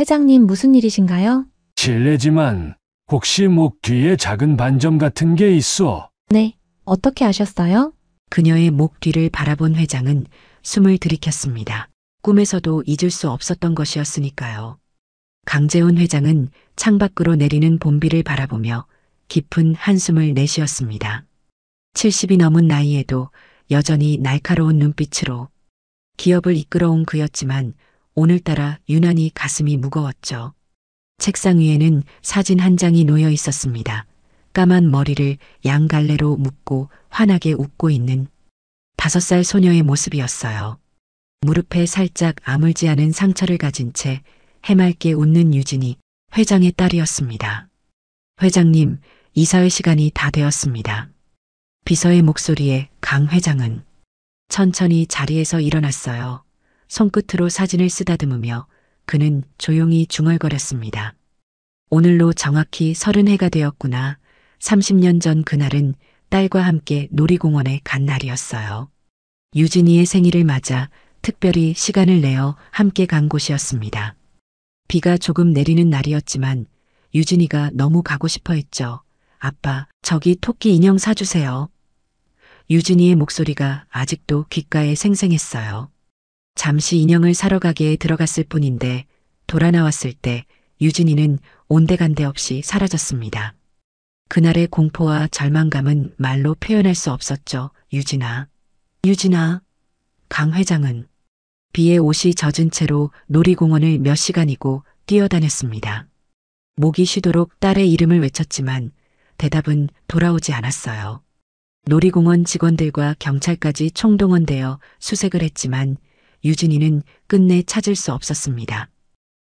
회장님 무슨 일이신가요? 실례지만 혹시 목 뒤에 작은 반점 같은 게 있어? 네. 어떻게 아셨어요? 그녀의 목 뒤를 바라본 회장은 숨을 들이켰습니다. 꿈에서도 잊을 수 없었던 것이었으니까요. 강재훈 회장은 창밖으로 내리는 봄비를 바라보며 깊은 한숨을 내쉬었습니다. 70이 넘은 나이에도 여전히 날카로운 눈빛으로 기업을 이끌어온 그였지만 오늘따라 유난히 가슴이 무거웠죠. 책상 위에는 사진 한 장이 놓여 있었습니다. 까만 머리를 양갈래로 묶고 환하게 웃고 있는 5살 소녀의 모습이었어요. 무릎에 살짝 아물지 않은 상처를 가진 채 해맑게 웃는 유진이 회장의 딸이었습니다. 회장님, 이사회 시간이 다 되었습니다. 비서의 목소리에 강 회장은 천천히 자리에서 일어났어요. 손끝으로 사진을 쓰다듬으며 그는 조용히 중얼거렸습니다. 오늘로 정확히 30해가 되었구나. 30년 전 그날은 딸과 함께 놀이공원에 간 날이었어요. 유진이의 생일을 맞아 특별히 시간을 내어 함께 간 곳이었습니다. 비가 조금 내리는 날이었지만 유진이가 너무 가고 싶어 했죠. 아빠, 저기 토끼 인형 사주세요. 유진이의 목소리가 아직도 귓가에 생생했어요. 잠시 인형을 사러 가게에 들어갔을 뿐인데 돌아 나왔을 때 유진이는 온데간데 없이 사라졌습니다. 그날의 공포와 절망감은 말로 표현할 수 없었죠. 유진아. 유진아. 강 회장은 비에 옷이 젖은 채로 놀이공원을 몇 시간이고 뛰어다녔습니다. 목이 쉬도록 딸의 이름을 외쳤지만 대답은 돌아오지 않았어요. 놀이공원 직원들과 경찰까지 총동원되어 수색을 했지만 유진이는 끝내 찾을 수 없었습니다.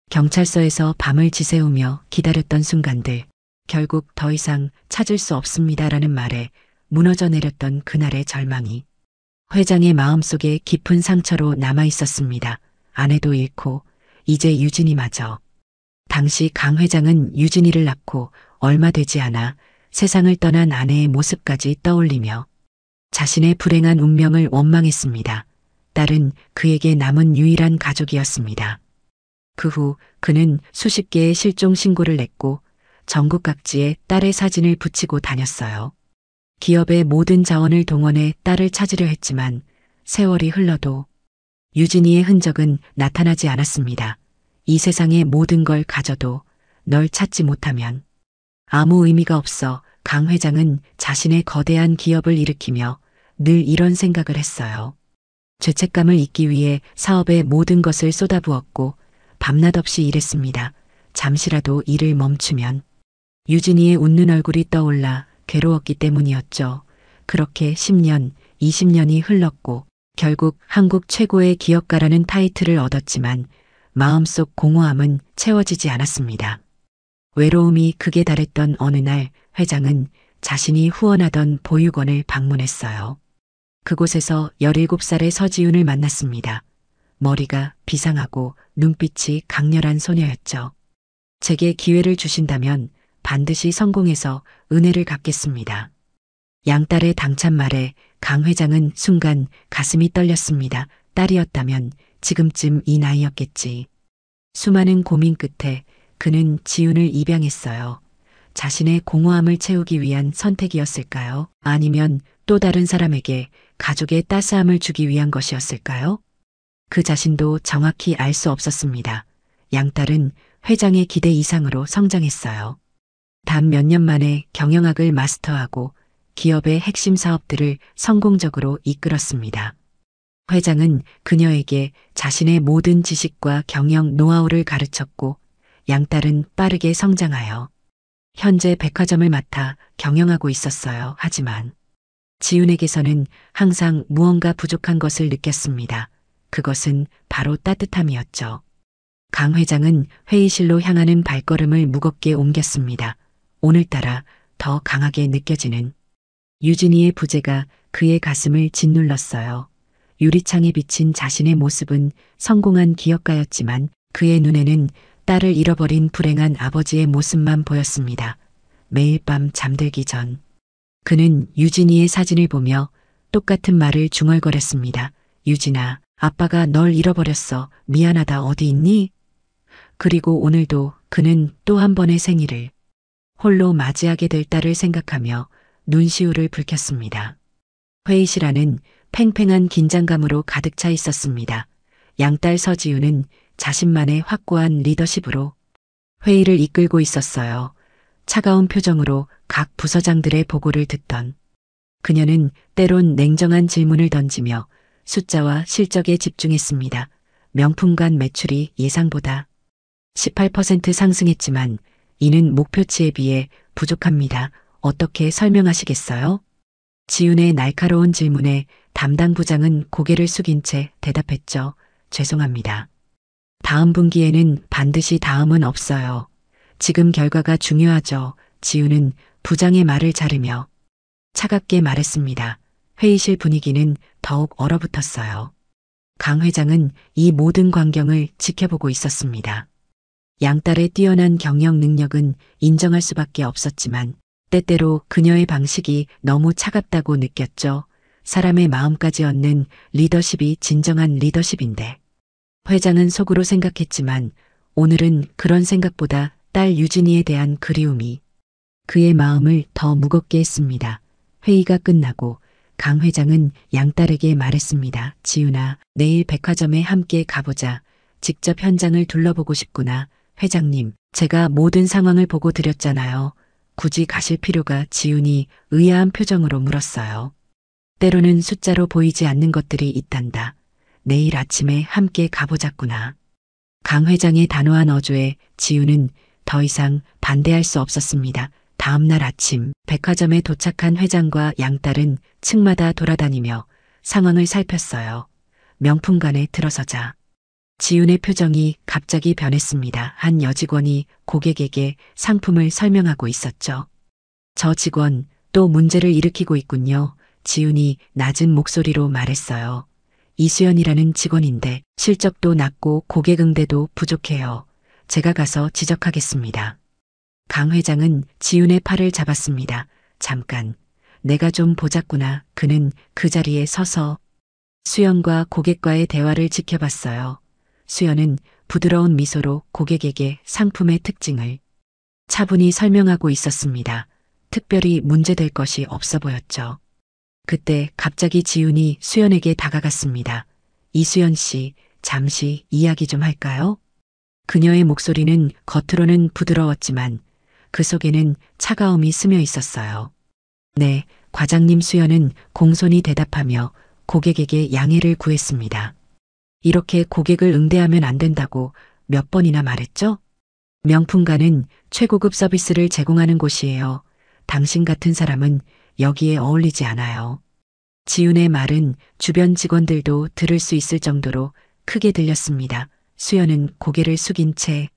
경찰서에서 밤을 지새우며 기다렸던 순간들, 결국 더 이상 찾을 수 없습니다라는 말에 무너져 내렸던 그날의 절망이 회장의 마음속에 깊은 상처로 남아 있었습니다. 아내도 잃고 이제 유진이마저. 당시 강 회장은 유진이를 낳고 얼마 되지 않아 세상을 떠난 아내의 모습까지 떠올리며 자신의 불행한 운명을 원망했습니다. 딸은 그에게 남은 유일한 가족이었습니다. 그 후 그는 수십 개의 실종 신고를 냈고 전국 각지에 딸의 사진을 붙이고 다녔어요. 기업의 모든 자원을 동원해 딸을 찾으려 했지만 세월이 흘러도 유진이의 흔적은 나타나지 않았습니다. 이 세상의 모든 걸 가져도 널 찾지 못하면 아무 의미가 없어. 강 회장은 자신의 거대한 기업을 일으키며 늘 이런 생각을 했어요. 죄책감을 잊기 위해 사업에 모든 것을 쏟아부었고 밤낮 없이 일했습니다. 잠시라도 일을 멈추면 유진이의 웃는 얼굴이 떠올라 괴로웠기 때문이었죠. 그렇게 10년, 20년이 흘렀고 결국 한국 최고의 기업가라는 타이틀을 얻었지만 마음속 공허함은 채워지지 않았습니다. 외로움이 극에 달했던 어느 날 회장은 자신이 후원하던 보육원을 방문했어요. 그곳에서 17살의 서지훈을 만났습니다. 머리가 비상하고 눈빛이 강렬한 소녀였죠. 제게 기회를 주신다면 반드시 성공해서 은혜를 갚겠습니다. 양딸의 당찬 말에 강 회장은 순간 가슴이 떨렸습니다. 딸이었다면 지금쯤 이 나이였겠지. 수많은 고민 끝에 그는 지훈을 입양했어요. 자신의 공허함을 채우기 위한 선택이었을까요? 아니면 또 다른 사람에게 가족의 따스함을 주기 위한 것이었을까요? 그 자신도 정확히 알 수 없었습니다. 양딸은 회장의 기대 이상으로 성장했어요. 단 몇 년 만에 경영학을 마스터하고 기업의 핵심 사업들을 성공적으로 이끌었습니다. 회장은 그녀에게 자신의 모든 지식과 경영 노하우를 가르쳤고 양딸은 빠르게 성장하여 현재 백화점을 맡아 경영하고 있었어요. 하지만 지훈에게서는 항상 무언가 부족한 것을 느꼈습니다. 그것은 바로 따뜻함이었죠. 강 회장은 회의실로 향하는 발걸음을 무겁게 옮겼습니다. 오늘따라 더 강하게 느껴지는 유진이의 부재가 그의 가슴을 짓눌렀어요. 유리창에 비친 자신의 모습은 성공한 기업가였지만 그의 눈에는 딸을 잃어버린 불행한 아버지의 모습만 보였습니다. 매일 밤 잠들기 전 그는 유진이의 사진을 보며 똑같은 말을 중얼거렸습니다. 유진아, 아빠가 널 잃어버렸어. 미안하다. 어디 있니? 그리고 오늘도 그는 또 한 번의 생일을 홀로 맞이하게 될 딸을 생각하며 눈시울을 붉혔습니다. 회의실 안은 팽팽한 긴장감으로 가득 차 있었습니다. 양딸 서지우는 자신만의 확고한 리더십으로 회의를 이끌고 있었어요. 차가운 표정으로 각 부서장들의 보고를 듣던 그녀는 때론 냉정한 질문을 던지며 숫자와 실적에 집중했습니다. 명품관 매출이 예상보다 18% 상승했지만 이는 목표치에 비해 부족합니다. 어떻게 설명하시겠어요? 지윤의 날카로운 질문에 담당 부장은 고개를 숙인 채 대답했죠. 죄송합니다. 다음 분기에는 반드시 다음은 없어요. 지금 결과가 중요하죠. 지윤은 부장의 말을 자르며 차갑게 말했습니다. 회의실 분위기는 더욱 얼어붙었어요. 강 회장은 이 모든 광경을 지켜보고 있었습니다. 양딸의 뛰어난 경영 능력은 인정할 수밖에 없었지만 때때로 그녀의 방식이 너무 차갑다고 느꼈죠. 사람의 마음까지 얻는 리더십이 진정한 리더십인데. 회장은 속으로 생각했지만 오늘은 그런 생각보다 딸 유진이에 대한 그리움이 그의 마음을 더 무겁게 했습니다. 회의가 끝나고 강 회장은 양딸에게 말했습니다. 지윤아, 내일 백화점에 함께 가보자. 직접 현장을 둘러보고 싶구나. 회장님, 제가 모든 상황을 보고 드렸잖아요. 굳이 가실 필요가 지윤이 의아한 표정으로 물었어요. 때로는 숫자로 보이지 않는 것들이 있단다. 내일 아침에 함께 가보자꾸나. 강 회장의 단호한 어조에 지윤은 더 이상 반대할 수 없었습니다. 다음 날 아침 백화점에 도착한 회장과 양딸은 층마다 돌아다니며 상황을 살폈어요. 명품관에 들어서자 지윤의 표정이 갑자기 변했습니다. 한 여직원이 고객에게 상품을 설명하고 있었죠. 저 직원 또 문제를 일으키고 있군요. 지윤이 낮은 목소리로 말했어요. 이수연이라는 직원인데 실적도 낮고 고객 응대도 부족해요. 제가 가서 지적하겠습니다. 강 회장은 지윤의 팔을 잡았습니다. 잠깐, 내가 좀 보자꾸나. 그는 그 자리에 서서 수연과 고객과의 대화를 지켜봤어요. 수연은 부드러운 미소로 고객에게 상품의 특징을 차분히 설명하고 있었습니다. 특별히 문제될 것이 없어 보였죠. 그때 갑자기 지윤이 수연에게 다가갔습니다. 이수연 씨, 잠시 이야기 좀 할까요? 그녀의 목소리는 겉으로는 부드러웠지만 그 속에는 차가움이 스며 있었어요. 네, 과장님. 수연은 공손히 대답하며 고객에게 양해를 구했습니다. 이렇게 고객을 응대하면 안 된다고 몇 번이나 말했죠? 명품관은 최고급 서비스를 제공하는 곳이에요. 당신 같은 사람은 여기에 어울리지 않아요. 지윤의 말은 주변 직원들도 들을 수 있을 정도로 크게 들렸습니다. 수연은 고개를 숙인 채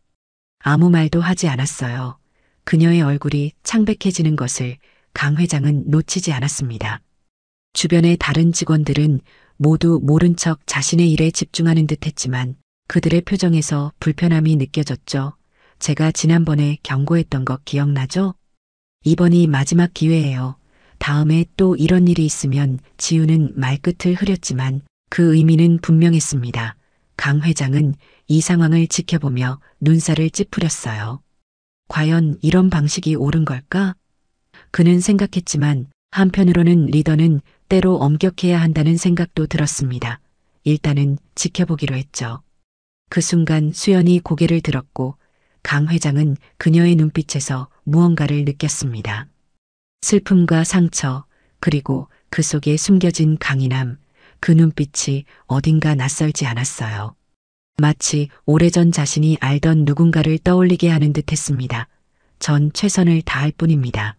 아무 말도 하지 않았어요. 그녀의 얼굴이 창백해지는 것을 강 회장은 놓치지 않았습니다. 주변의 다른 직원들은 모두 모른 척 자신의 일에 집중하는 듯 했지만 그들의 표정에서 불편함이 느껴졌죠. 제가 지난번에 경고했던 거 기억나죠? 이번이 마지막 기회예요. 다음에 또 이런 일이 있으면. 지윤은 말끝을 흐렸지만 그 의미는 분명했습니다. 강 회장은 이 상황을 지켜보며 눈살을 찌푸렸어요. 과연 이런 방식이 옳은 걸까? 그는 생각했지만 한편으로는 리더는 때로 엄격해야 한다는 생각도 들었습니다. 일단은 지켜보기로 했죠. 그 순간 수연이 고개를 들었고 강 회장은 그녀의 눈빛에서 무언가를 느꼈습니다. 슬픔과 상처, 그리고 그 속에 숨겨진 강인함, 그 눈빛이 어딘가 낯설지 않았어요. 마치 오래전 자신이 알던 누군가를 떠올리게 하는 듯 했습니다. 전 최선을 다할 뿐입니다.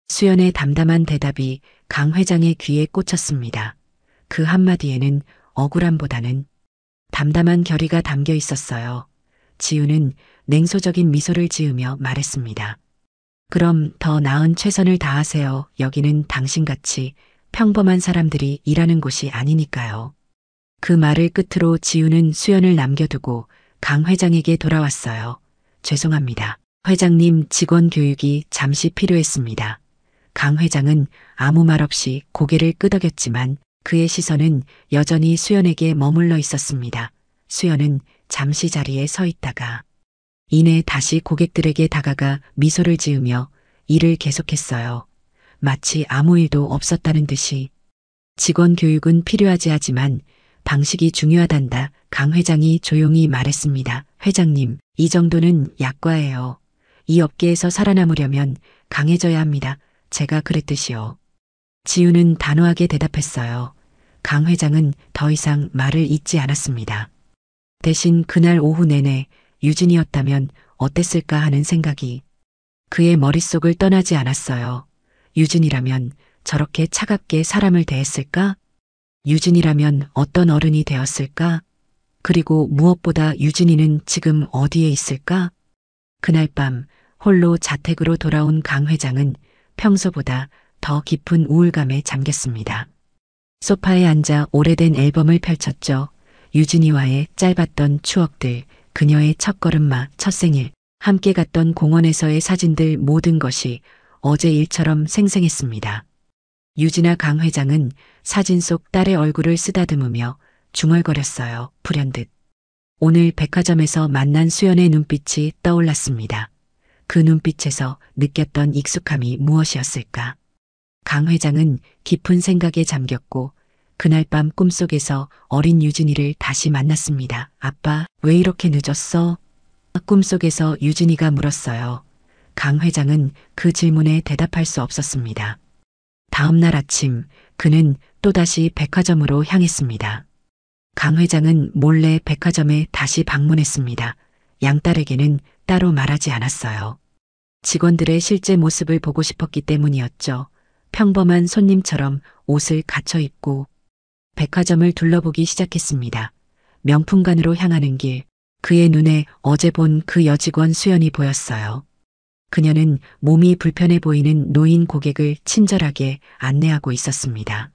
수연의 담담한 대답이 강 회장의 귀에 꽂혔습니다. 그 한마디에는 억울함보다는 담담한 결의가 담겨 있었어요. 지우는 냉소적인 미소를 지으며 말했습니다. 그럼 더 나은 최선을 다하세요. 여기는 당신같이 평범한 사람들이 일하는 곳이 아니니까요. 그 말을 끝으로 지우는 수연을 남겨두고 강 회장에게 돌아왔어요. 죄송합니다. 회장님, 직원 교육이 잠시 필요했습니다. 강 회장은 아무 말 없이 고개를 끄덕였지만 그의 시선은 여전히 수연에게 머물러 있었습니다. 수연은 잠시 자리에 서 있다가 이내 다시 고객들에게 다가가 미소를 지으며 일을 계속했어요. 마치 아무 일도 없었다는 듯이. 직원 교육은 필요하지 하지만 방식이 중요하단다. 강 회장이 조용히 말했습니다. 회장님, 이 정도는 약과예요. 이 업계에서 살아남으려면 강해져야 합니다. 제가 그랬듯이요. 지우는 단호하게 대답했어요. 강 회장은 더 이상 말을 잇지 않았습니다. 대신 그날 오후 내내 유진이었다면 어땠을까 하는 생각이 그의 머릿속을 떠나지 않았어요. 유진이라면 저렇게 차갑게 사람을 대했을까? 유진이라면 어떤 어른이 되었을까? 그리고 무엇보다 유진이는 지금 어디에 있을까? 그날 밤 홀로 자택으로 돌아온 강 회장은 평소보다 더 깊은 우울감에 잠겼습니다. 소파에 앉아 오래된 앨범을 펼쳤죠. 유진이와의 짧았던 추억들, 그녀의 첫걸음마, 첫 생일, 함께 갔던 공원에서의 사진들 모든 것이 어제 일처럼 생생했습니다. 유진아 강 회장은 사진 속 딸의 얼굴을 쓰다듬으며 중얼거렸어요. 불현듯. 오늘 백화점에서 만난 수연의 눈빛이 떠올랐습니다. 그 눈빛에서 느꼈던 익숙함이 무엇이었을까? 강 회장은 깊은 생각에 잠겼고 그날 밤 꿈속에서 어린 유진이를 다시 만났습니다. 아빠, 왜 이렇게 늦었어? 꿈속에서 유진이가 물었어요. 강 회장은 그 질문에 대답할 수 없었습니다. 다음 날 아침 그는 또다시 백화점으로 향했습니다. 강 회장은 몰래 백화점에 다시 방문했습니다. 양딸에게는 따로 말하지 않았어요. 직원들의 실제 모습을 보고 싶었기 때문이었죠. 평범한 손님처럼 옷을 갖춰 입고 백화점을 둘러보기 시작했습니다. 명품관으로 향하는 길, 그의 눈에 어제 본 그 여직원 수연이 보였어요. 그녀는 몸이 불편해 보이는 노인 고객을 친절하게 안내하고 있었습니다.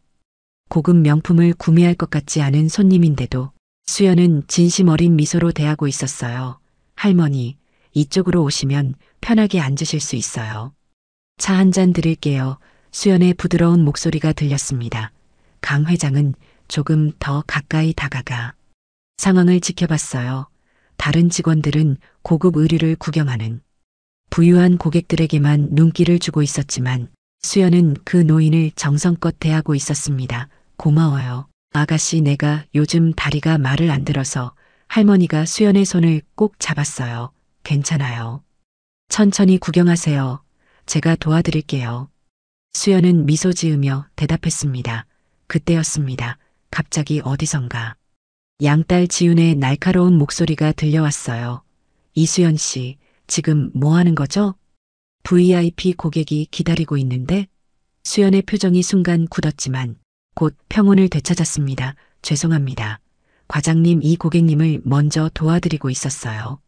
고급 명품을 구매할 것 같지 않은 손님인데도 수연은 진심 어린 미소로 대하고 있었어요. 할머니, 이쪽으로 오시면 편하게 앉으실 수 있어요. 차 한 잔 드릴게요. 수연의 부드러운 목소리가 들렸습니다. 강 회장은 조금 더 가까이 다가가 상황을 지켜봤어요. 다른 직원들은 고급 의류를 구경하는 부유한 고객들에게만 눈길을 주고 있었지만 수연은 그 노인을 정성껏 대하고 있었습니다. 고마워요. 아가씨, 내가 요즘 다리가 말을 안 들어서 할머니가 수연의 손을 꼭 잡았어요. 괜찮아요. 천천히 구경하세요. 제가 도와드릴게요. 수연은 미소 지으며 대답했습니다. 그때였습니다. 갑자기 어디선가 양딸 지윤의 날카로운 목소리가 들려왔어요. 이수연 씨, 지금 뭐 하는 거죠? VIP 고객이 기다리고 있는데? 수연의 표정이 순간 굳었지만 곧 평온을 되찾았습니다. 죄송합니다. 과장님, 이 고객님을 먼저 도와드리고 있었어요.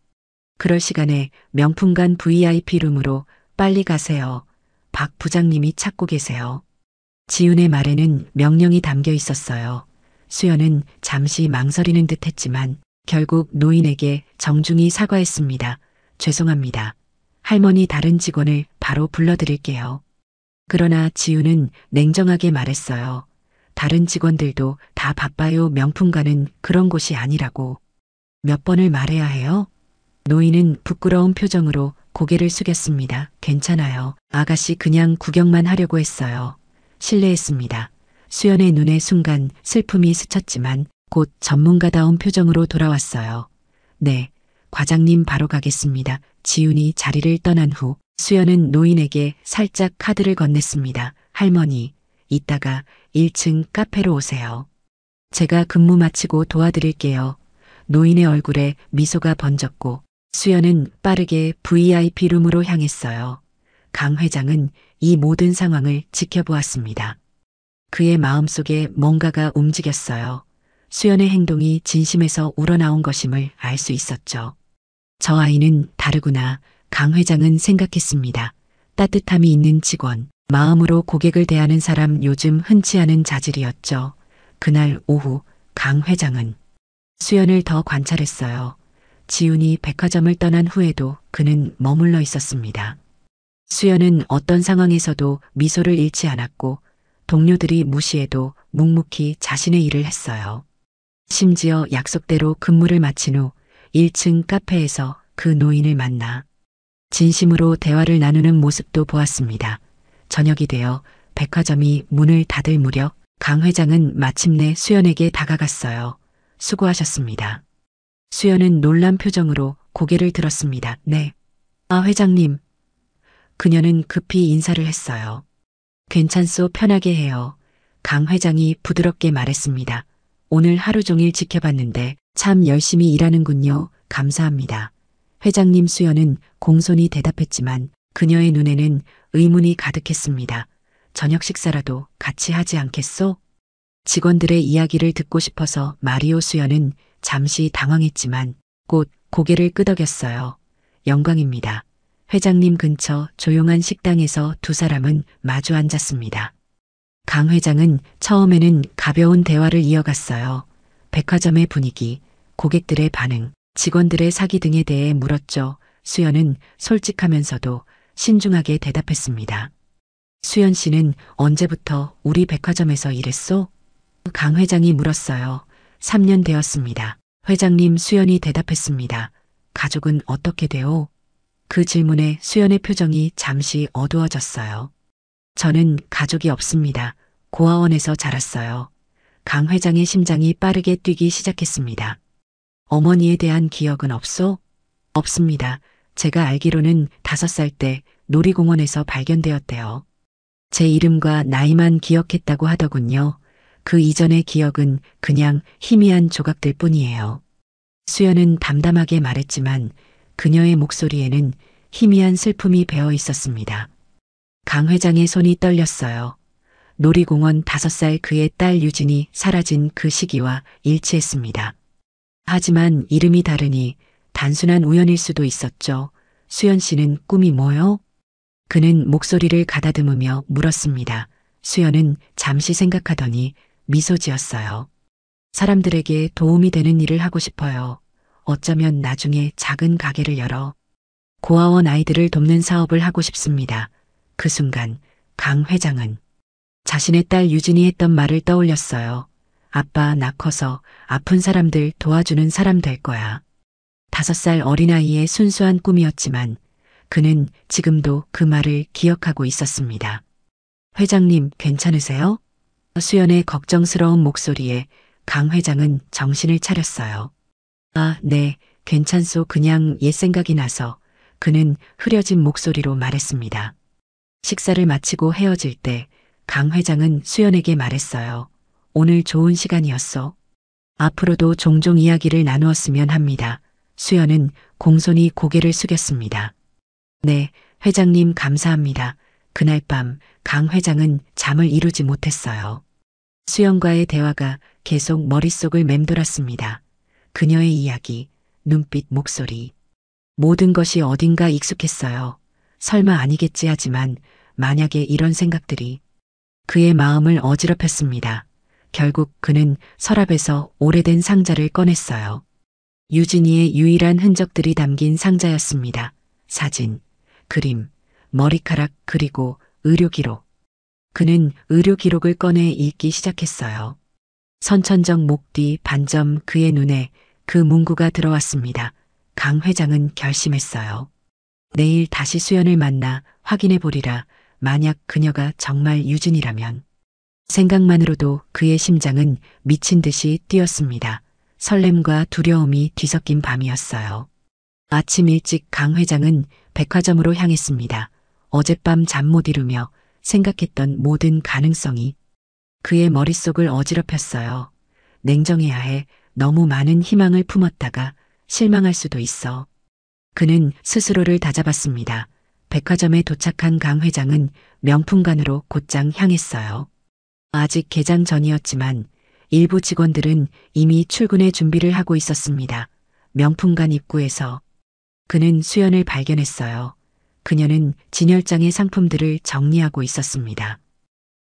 그럴 시간에 명품관 VIP 룸으로 빨리 가세요. 박 부장님이 찾고 계세요. 지윤의 말에는 명령이 담겨 있었어요. 수연은 잠시 망설이는 듯 했지만 결국 노인에게 정중히 사과했습니다. 죄송합니다. 할머니, 다른 직원을 바로 불러드릴게요. 그러나 지윤은 냉정하게 말했어요. 다른 직원들도 다 바빠요. 명품관은 그런 곳이 아니라고. 몇 번을 말해야 해요? 노인은 부끄러운 표정으로 고개를 숙였습니다. 괜찮아요. 아가씨, 그냥 구경만 하려고 했어요. 실례했습니다. 수연의 눈에 순간 슬픔이 스쳤지만 곧 전문가다운 표정으로 돌아왔어요. 네, 과장님, 바로 가겠습니다. 지윤이 자리를 떠난 후 수연은 노인에게 살짝 카드를 건넸습니다. 할머니, 이따가 1층 카페로 오세요. 제가 근무 마치고 도와드릴게요. 노인의 얼굴에 미소가 번졌고 수연은 빠르게 VIP 룸으로 향했어요. 강 회장은 이 모든 상황을 지켜보았습니다. 그의 마음속에 뭔가가 움직였어요. 수연의 행동이 진심에서 우러나온 것임을 알 수 있었죠. 저 아이는 다르구나. 강 회장은 생각했습니다. 따뜻함이 있는 직원, 마음으로 고객을 대하는 사람, 요즘 흔치 않은 자질이었죠. 그날 오후 강 회장은 수연을 더 관찰했어요. 지윤이 백화점을 떠난 후에도 그는 머물러 있었습니다. 수연은 어떤 상황에서도 미소를 잃지 않았고 동료들이 무시해도 묵묵히 자신의 일을 했어요. 심지어 약속대로 근무를 마친 후 1층 카페에서 그 노인을 만나 진심으로 대화를 나누는 모습도 보았습니다. 저녁이 되어 백화점이 문을 닫을 무렵 강 회장은 마침내 수연에게 다가갔어요. 수고하셨습니다. 수연은 놀란 표정으로 고개를 들었습니다. 네. 아, 회장님. 그녀는 급히 인사를 했어요. 괜찮소, 편하게 해요. 강 회장이 부드럽게 말했습니다. 오늘 하루 종일 지켜봤는데 참 열심히 일하는군요. 감사합니다. 회장님. 수연은 공손히 대답했지만 그녀의 눈에는 의문이 가득했습니다. 저녁 식사라도 같이 하지 않겠소? 직원들의 이야기를 듣고 싶어서 말이오. 수연은 잠시 당황했지만 곧 고개를 끄덕였어요. 영광입니다. 회장님. 근처 조용한 식당에서 두 사람은 마주 앉았습니다. 강 회장은 처음에는 가벼운 대화를 이어갔어요. 백화점의 분위기, 고객들의 반응, 직원들의 사기 등에 대해 물었죠. 수연은 솔직하면서도 신중하게 대답했습니다. 수연 씨는 언제부터 우리 백화점에서 일했소? 강 회장이 물었어요. 3년 되었습니다. 회장님. 수연이 대답했습니다. 가족은 어떻게 돼요? 그 질문에 수연의 표정이 잠시 어두워졌어요. 저는 가족이 없습니다. 고아원에서 자랐어요. 강 회장의 심장이 빠르게 뛰기 시작했습니다. 어머니에 대한 기억은 없소? 없습니다. 제가 알기로는 5살 때 놀이공원에서 발견되었대요. 제 이름과 나이만 기억했다고 하더군요. 그 이전의 기억은 그냥 희미한 조각들 뿐이에요. 수연은 담담하게 말했지만 그녀의 목소리에는 희미한 슬픔이 배어 있었습니다. 강 회장의 손이 떨렸어요. 놀이공원 5살 그의 딸 유진이 사라진 그 시기와 일치했습니다. 하지만 이름이 다르니 단순한 우연일 수도 있었죠. 수연 씨는 꿈이 뭐요? 그는 목소리를 가다듬으며 물었습니다. 수연은 잠시 생각하더니 미소 지었어요. 사람들에게 도움이 되는 일을 하고 싶어요. 어쩌면 나중에 작은 가게를 열어 고아원 아이들을 돕는 사업을 하고 싶습니다. 그 순간 강 회장은 자신의 딸 유진이 했던 말을 떠올렸어요. 아빠, 나 커서 아픈 사람들 도와주는 사람 될 거야. 5살 어린아이의 순수한 꿈이었지만 그는 지금도 그 말을 기억하고 있었습니다. 회장님, 괜찮으세요? 수연의 걱정스러운 목소리에 강 회장은 정신을 차렸어요. 아, 네, 괜찮소. 그냥 옛 생각이 나서. 그는 흐려진 목소리로 말했습니다. 식사를 마치고 헤어질 때 강 회장은 수연에게 말했어요. 오늘 좋은 시간이었어. 앞으로도 종종 이야기를 나누었으면 합니다. 수연은 공손히 고개를 숙였습니다. 네, 회장님. 감사합니다. 그날 밤 강 회장은 잠을 이루지 못했어요. 수연과의 대화가 계속 머릿속을 맴돌았습니다. 그녀의 이야기, 눈빛, 목소리. 모든 것이 어딘가 익숙했어요. 설마 아니겠지 하지만 만약에 이런 생각들이 그의 마음을 어지럽혔습니다. 결국 그는 서랍에서 오래된 상자를 꺼냈어요. 유진이의 유일한 흔적들이 담긴 상자였습니다. 사진, 그림, 머리카락 그리고 의료기록. 그는 의료기록을 꺼내 읽기 시작했어요. 선천적 목 뒤 반점. 그의 눈에 그 문구가 들어왔습니다. 강 회장은 결심했어요. 내일 다시 수연을 만나 확인해 보리라. 만약 그녀가 정말 유진이라면. 생각만으로도 그의 심장은 미친 듯이 뛰었습니다. 설렘과 두려움이 뒤섞인 밤이었어요. 아침 일찍 강 회장은 백화점으로 향했습니다. 어젯밤 잠 못 이루며 생각했던 모든 가능성이 그의 머릿속을 어지럽혔어요. 냉정해야 해. 너무 많은 희망을 품었다가 실망할 수도 있어. 그는 스스로를 다잡았습니다. 백화점에 도착한 강 회장은 명품관으로 곧장 향했어요. 아직 개장 전이었지만 일부 직원들은 이미 출근의 준비를 하고 있었습니다. 명품관 입구에서 그는 수연을 발견했어요. 그녀는 진열장의 상품들을 정리하고 있었습니다.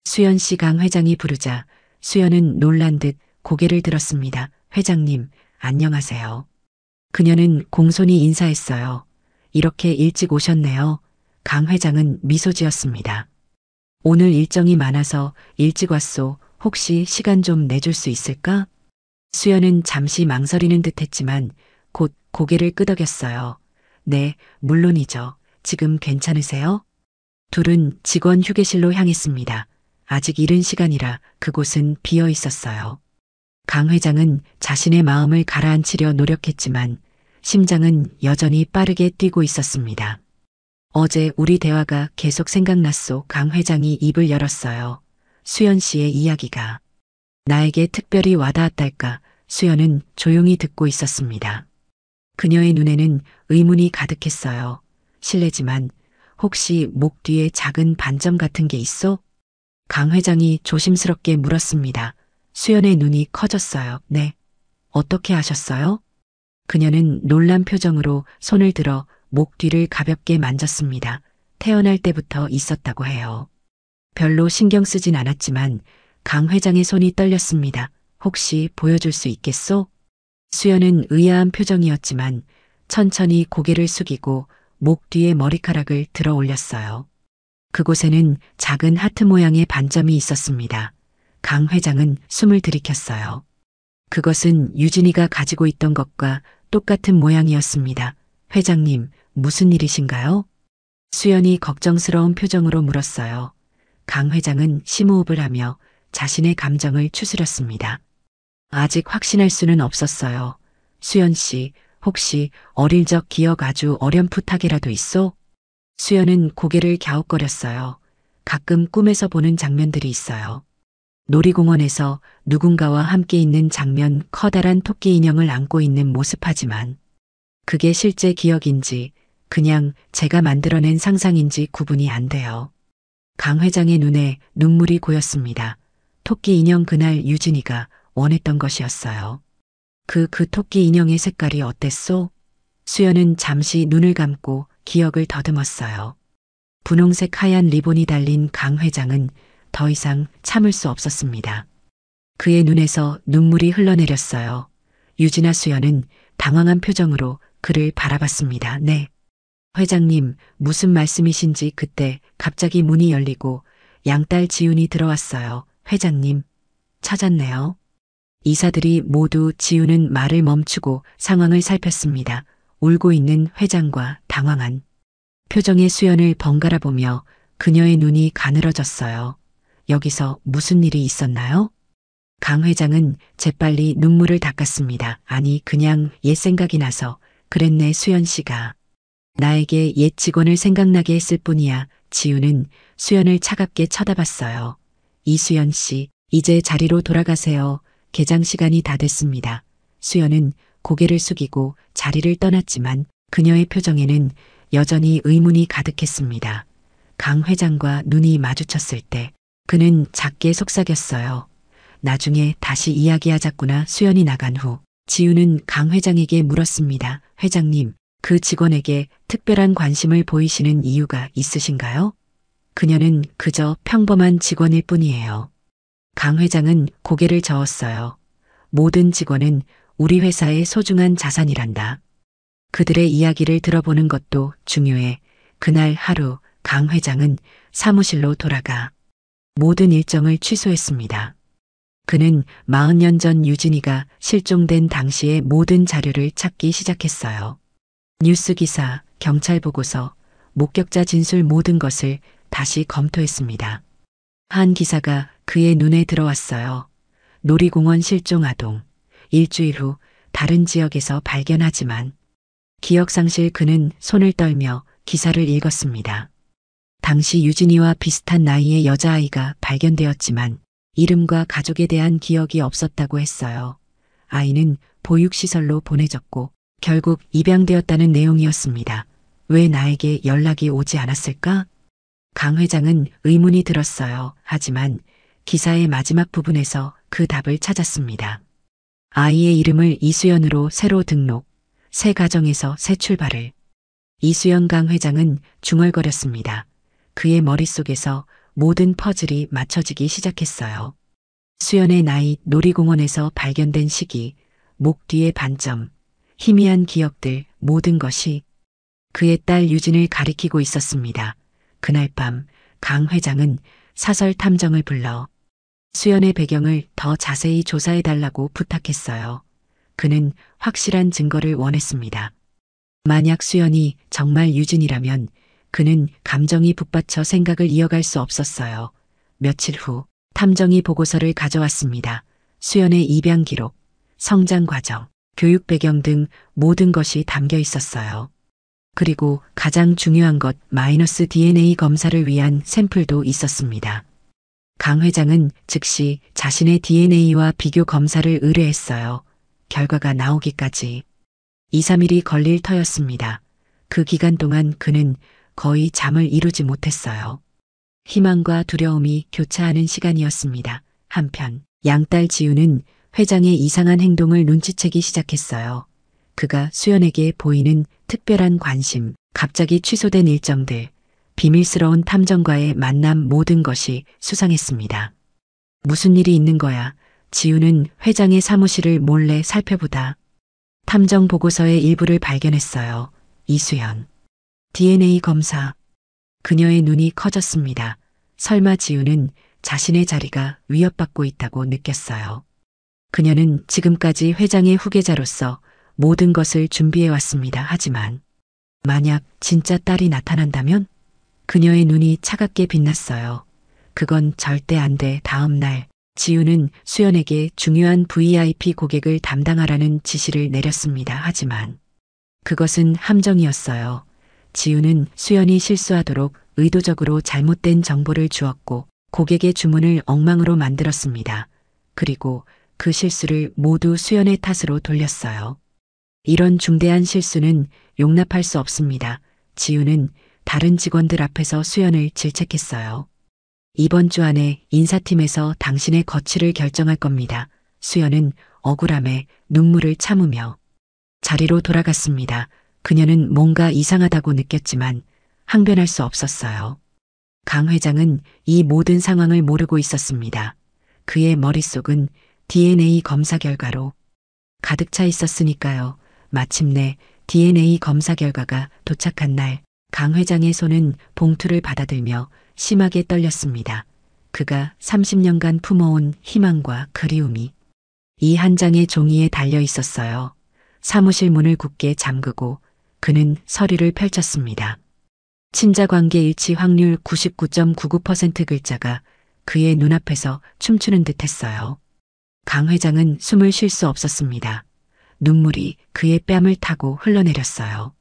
수연 씨. 강 회장이 부르자 수연은 놀란 듯 고개를 들었습니다. 회장님, 안녕하세요. 그녀는 공손히 인사했어요. 이렇게 일찍 오셨네요. 강 회장은 미소 지었습니다. 오늘 일정이 많아서 일찍 왔소. 혹시 시간 좀 내줄 수 있을까? 수연은 잠시 망설이는 듯 했지만 곧 고개를 끄덕였어요. 네, 물론이죠. 지금 괜찮으세요? 둘은 직원 휴게실로 향했습니다. 아직 이른 시간이라 그곳은 비어 있었어요. 강 회장은 자신의 마음을 가라앉히려 노력했지만 심장은 여전히 빠르게 뛰고 있었습니다. 어제 우리 대화가 계속 생각났소. 강 회장이 입을 열었어요. 수연 씨의 이야기가 나에게 특별히 와닿았달까. 수연은 조용히 듣고 있었습니다. 그녀의 눈에는 의문이 가득했어요. 실례지만 혹시 목 뒤에 작은 반점 같은 게 있어? 강 회장이 조심스럽게 물었습니다. 수연의 눈이 커졌어요. 네. 어떻게 아셨어요? 그녀는 놀란 표정으로 손을 들어 목 뒤를 가볍게 만졌습니다. 태어날 때부터 있었다고 해요. 별로 신경 쓰진 않았지만 강 회장의 손이 떨렸습니다. 혹시 보여줄 수 있겠소? 수연은 의아한 표정이었지만 천천히 고개를 숙이고 목 뒤에 머리카락을 들어 올렸어요. 그곳에는 작은 하트 모양의 반점이 있었습니다. 강 회장은 숨을 들이켰어요. 그것은 유진이가 가지고 있던 것과 똑같은 모양이었습니다. 회장님, 무슨 일이신가요? 수연이 걱정스러운 표정으로 물었어요. 강 회장은 심호흡을 하며 자신의 감정을 추스렸습니다. 아직 확신할 수는 없었어요. 수연 씨, 혹시 어릴 적 기억 아주 어렴풋하게라도 있어? 수연은 고개를 갸웃거렸어요. 가끔 꿈에서 보는 장면들이 있어요. 놀이공원에서 누군가와 함께 있는 장면, 커다란 토끼 인형을 안고 있는 모습하지만 그게 실제 기억인지 그냥 제가 만들어낸 상상인지 구분이 안 돼요. 강 회장의 눈에 눈물이 고였습니다. 토끼 인형 그날 유진이가 원했던 것이었어요. 그 토끼 인형의 색깔이 어땠소? 수연은 잠시 눈을 감고 기억을 더듬었어요. 분홍색 하얀 리본이 달린 강 회장은 더 이상 참을 수 없었습니다. 그의 눈에서 눈물이 흘러내렸어요. 유진아 수연은 당황한 표정으로 그를 바라봤습니다. 네. 회장님, 무슨 말씀이신지. 그때 갑자기 문이 열리고 양딸 지훈이 들어왔어요. 회장님, 찾았네요. 이사들이 모두 지훈은 말을 멈추고 상황을 살폈습니다. 울고 있는 회장과 당황한 표정의 수연을 번갈아 보며 그녀의 눈이 가늘어졌어요. 여기서 무슨 일이 있었나요? 강 회장은 재빨리 눈물을 닦았습니다. 아니, 그냥 옛 생각이 나서 그랬네. 수연 씨가 나에게 옛 직원을 생각나게 했을 뿐이야. 지우는 수연을 차갑게 쳐다봤어요. 이수연 씨, 이제 자리로 돌아가세요. 개장 시간이 다 됐습니다. 수연은 고개를 숙이고 자리를 떠났지만 그녀의 표정에는 여전히 의문이 가득했습니다. 강 회장과 눈이 마주쳤을 때 그는 작게 속삭였어요. 나중에 다시 이야기하자꾸나. 수연이 나간 후 지우는 강 회장에게 물었습니다. 회장님, 그 직원에게 특별한 관심을 보이시는 이유가 있으신가요? 그녀는 그저 평범한 직원일 뿐이에요. 강 회장은 고개를 저었어요. 모든 직원은 우리 회사의 소중한 자산이란다. 그들의 이야기를 들어보는 것도 중요해. 그날 하루 강 회장은 사무실로 돌아가 모든 일정을 취소했습니다. 그는 40년 전 유진이가 실종된 당시의 모든 자료를 찾기 시작했어요. 뉴스 기사, 경찰 보고서, 목격자 진술 모든 것을 다시 검토했습니다. 한 기사가 그의 눈에 들어왔어요. 놀이공원 실종 아동. 일주일 후 다른 지역에서 발견하지만 기억상실. 그는 손을 떨며 기사를 읽었습니다. 당시 유진이와 비슷한 나이의 여자아이가 발견되었지만 이름과 가족에 대한 기억이 없었다고 했어요. 아이는 보육시설로 보내졌고 결국 입양되었다는 내용이었습니다. 왜 나에게 연락이 오지 않았을까? 강 회장은 의문이 들었어요. 하지만 기사의 마지막 부분에서 그 답을 찾았습니다. 아이의 이름을 이수연으로 새로 등록, 새 가정에서 새 출발을. 이수연. 강 회장은 중얼거렸습니다. 그의 머릿속에서 모든 퍼즐이 맞춰지기 시작했어요. 수연의 나이, 놀이공원에서 발견된 시기, 목 뒤의 반점, 희미한 기억들, 모든 것이 그의 딸 유진을 가리키고 있었습니다. 그날 밤 강 회장은 사설 탐정을 불러 수연의 배경을 더 자세히 조사해달라고 부탁했어요. 그는 확실한 증거를 원했습니다. 만약 수연이 정말 유진이라면 그는 감정이 북받쳐 생각을 이어갈 수 없었어요. 며칠 후 탐정이 보고서를 가져왔습니다. 수연의 입양 기록, 성장 과정, 교육 배경 등 모든 것이 담겨 있었어요. 그리고 가장 중요한 것 마이너스 DNA 검사를 위한 샘플도 있었습니다. 강 회장은 즉시 자신의 DNA와 비교 검사를 의뢰했어요. 결과가 나오기까지 2, 3일이 걸릴 터였습니다. 그 기간 동안 그는 거의 잠을 이루지 못했어요. 희망과 두려움이 교차하는 시간이었습니다. 한편 양딸 지우는 회장의 이상한 행동을 눈치채기 시작했어요. 그가 수연에게 보이는 특별한 관심, 갑자기 취소된 일정들, 비밀스러운 탐정과의 만남 모든 것이 수상했습니다. 무슨 일이 있는 거야? 지우는 회장의 사무실을 몰래 살펴보다 탐정 보고서의 일부를 발견했어요. 이수연. DNA 검사. 그녀의 눈이 커졌습니다. 설마 지우는 자신의 자리가 위협받고 있다고 느꼈어요. 그녀는 지금까지 회장의 후계자로서 모든 것을 준비해왔습니다. 하지만 만약 진짜 딸이 나타난다면? 그녀의 눈이 차갑게 빛났어요. 그건 절대 안 돼. 다음 날 지우는 수연에게 중요한 VIP 고객을 담당하라는 지시를 내렸습니다. 하지만 그것은 함정이었어요. 지우는 수연이 실수하도록 의도적으로 잘못된 정보를 주었고 고객의 주문을 엉망으로 만들었습니다. 그리고 그 실수를 모두 수연의 탓으로 돌렸어요. 이런 중대한 실수는 용납할 수 없습니다. 지우는 다른 직원들 앞에서 수연을 질책했어요. 이번 주 안에 인사팀에서 당신의 거취를 결정할 겁니다. 수연은 억울함에 눈물을 참으며 자리로 돌아갔습니다. 그녀는 뭔가 이상하다고 느꼈지만 항변할 수 없었어요. 강 회장은 이 모든 상황을 모르고 있었습니다. 그의 머릿속은 DNA 검사 결과로 가득 차 있었으니까요. 마침내 DNA 검사 결과가 도착한 날, 강 회장의 손은 봉투를 받아들며 심하게 떨렸습니다. 그가 30년간 품어온 희망과 그리움이 이 한 장의 종이에 달려 있었어요. 사무실 문을 굳게 잠그고 그는 서류를 펼쳤습니다. 친자관계 일치 확률 99.99% 글자가 그의 눈앞에서 춤추는 듯 했어요. 강 회장은 숨을 쉴 수 없었습니다. 눈물이 그의 뺨을 타고 흘러내렸어요.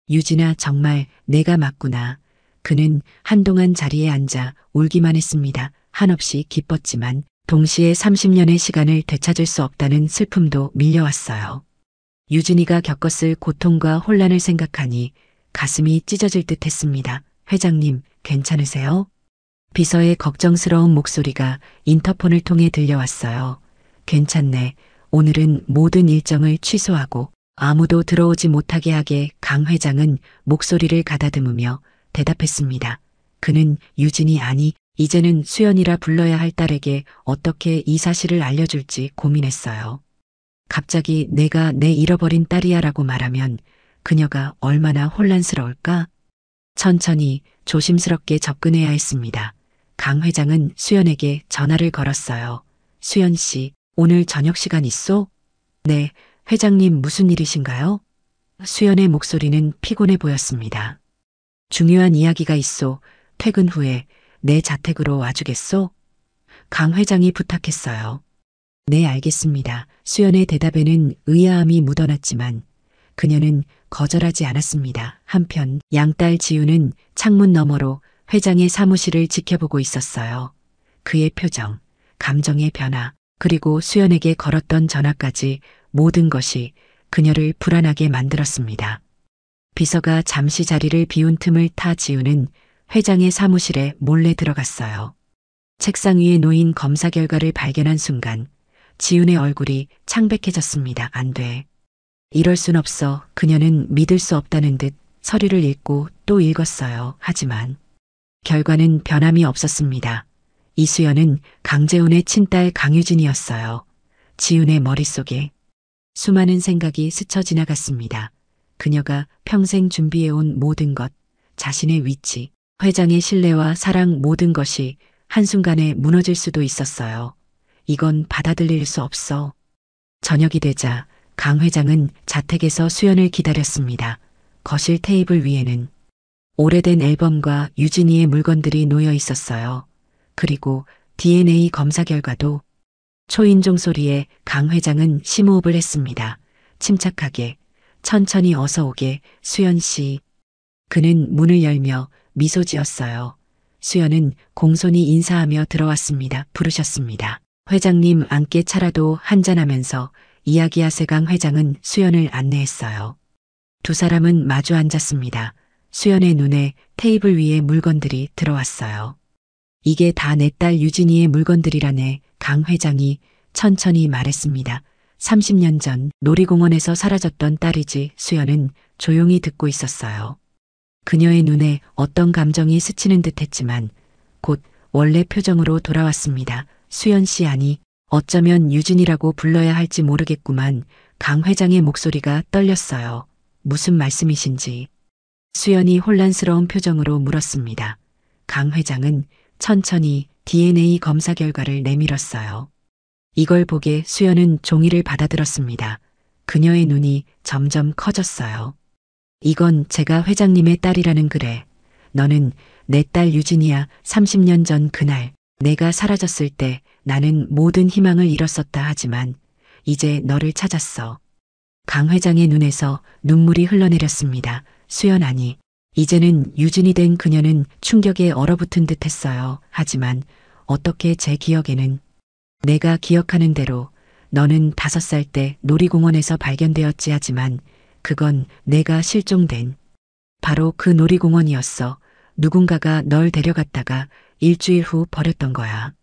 유진아, 정말 내가 맞구나. 그는 한동안 자리에 앉아 울기만 했습니다. 한없이 기뻤지만 동시에 30년의 시간을 되찾을 수 없다는 슬픔도 밀려왔어요. 유진이가 겪었을 고통과 혼란을 생각하니 가슴이 찢어질 듯 했습니다. 회장님, 괜찮으세요? 비서의 걱정스러운 목소리가 인터폰을 통해 들려왔어요. 괜찮네. 오늘은 모든 일정을 취소하고 아무도 들어오지 못하게 하게. 강 회장은 목소리를 가다듬으며 대답했습니다. 그는 유진이 아니, 이제는 수연이라 불러야 할 딸에게 어떻게 이 사실을 알려줄지 고민했어요. 갑자기 내가 내 잃어버린 딸이야 라고 말하면 그녀가 얼마나 혼란스러울까? 천천히 조심스럽게 접근해야 했습니다. 강 회장은 수연에게 전화를 걸었어요. 수연 씨, 오늘 저녁 시간 있소? 네, 회장님 무슨 일이신가요? 수연의 목소리는 피곤해 보였습니다. 중요한 이야기가 있소. 퇴근 후에 내 자택으로 와주겠소? 강 회장이 부탁했어요. 네, 알겠습니다. 수연의 대답에는 의아함이 묻어났지만 그녀는 거절하지 않았습니다. 한편 양딸 지우는 창문 너머로 회장의 사무실을 지켜보고 있었어요. 그의 표정, 감정의 변화, 그리고 수연에게 걸었던 전화까지 모든 것이 그녀를 불안하게 만들었습니다. 비서가 잠시 자리를 비운 틈을 타 지우는 회장의 사무실에 몰래 들어갔어요. 책상 위에 놓인 검사 결과를 발견한 순간 지훈의 얼굴이 창백해졌습니다. 안 돼. 이럴 순 없어. 그녀는 믿을 수 없다는 듯 서류를 읽고 또 읽었어요. 하지만 결과는 변함이 없었습니다. 이수연은 강재훈의 친딸 강유진이었어요. 지훈의 머릿속에 수많은 생각이 스쳐 지나갔습니다. 그녀가 평생 준비해온 모든 것, 자신의 위치, 회장의 신뢰와 사랑 모든 것이 한순간에 무너질 수도 있었어요. 이건 받아들일 수 없어. 저녁이 되자 강 회장은 자택에서 수연을 기다렸습니다. 거실 테이블 위에는 오래된 앨범과 유진이의 물건들이 놓여 있었어요. 그리고 DNA 검사 결과도. 초인종 소리에 강 회장은 심호흡을 했습니다. 침착하게, 천천히 어서 오게, 수연 씨. 그는 문을 열며 미소 지었어요. 수연은 공손히 인사하며 들어왔습니다. 부르셨습니다. 회장님 앉게 차라도 한잔하면서 이야기하세. 강 회장은 수연을 안내했어요. 두 사람은 마주 앉았습니다. 수연의 눈에 테이블 위에 물건들이 들어왔어요. 이게 다 내 딸 유진이의 물건들이라네. 강 회장이 천천히 말했습니다. 30년 전 놀이공원에서 사라졌던 딸이지. 수연은 조용히 듣고 있었어요. 그녀의 눈에 어떤 감정이 스치는 듯 했지만 곧 원래 표정으로 돌아왔습니다. 수연 씨 아니, 어쩌면 유진이라고 불러야 할지 모르겠구만. 강 회장의 목소리가 떨렸어요. 무슨 말씀이신지. 수연이 혼란스러운 표정으로 물었습니다. 강 회장은 천천히 DNA 검사 결과를 내밀었어요. 이걸 보게 수연은 종이를 받아들었습니다. 그녀의 눈이 점점 커졌어요. 이건 제가 회장님의 딸이라는 그래. 너는 내 딸 유진이야. 30년 전 그날 내가 사라졌을 때 나는 모든 희망을 잃었었다. 하지만 이제 너를 찾았어. 강 회장의 눈에서 눈물이 흘러내렸습니다. 수연 아니. 이제는 유진이 된 그녀는 충격에 얼어붙은 듯 했어요. 하지만 어떻게 제 기억에는. 내가 기억하는 대로 너는 5살 때 놀이공원에서 발견되었지. 하지만 그건 내가 실종된 바로 그 놀이공원이었어. 누군가가 널 데려갔다가 일주일 후 버렸던 거야.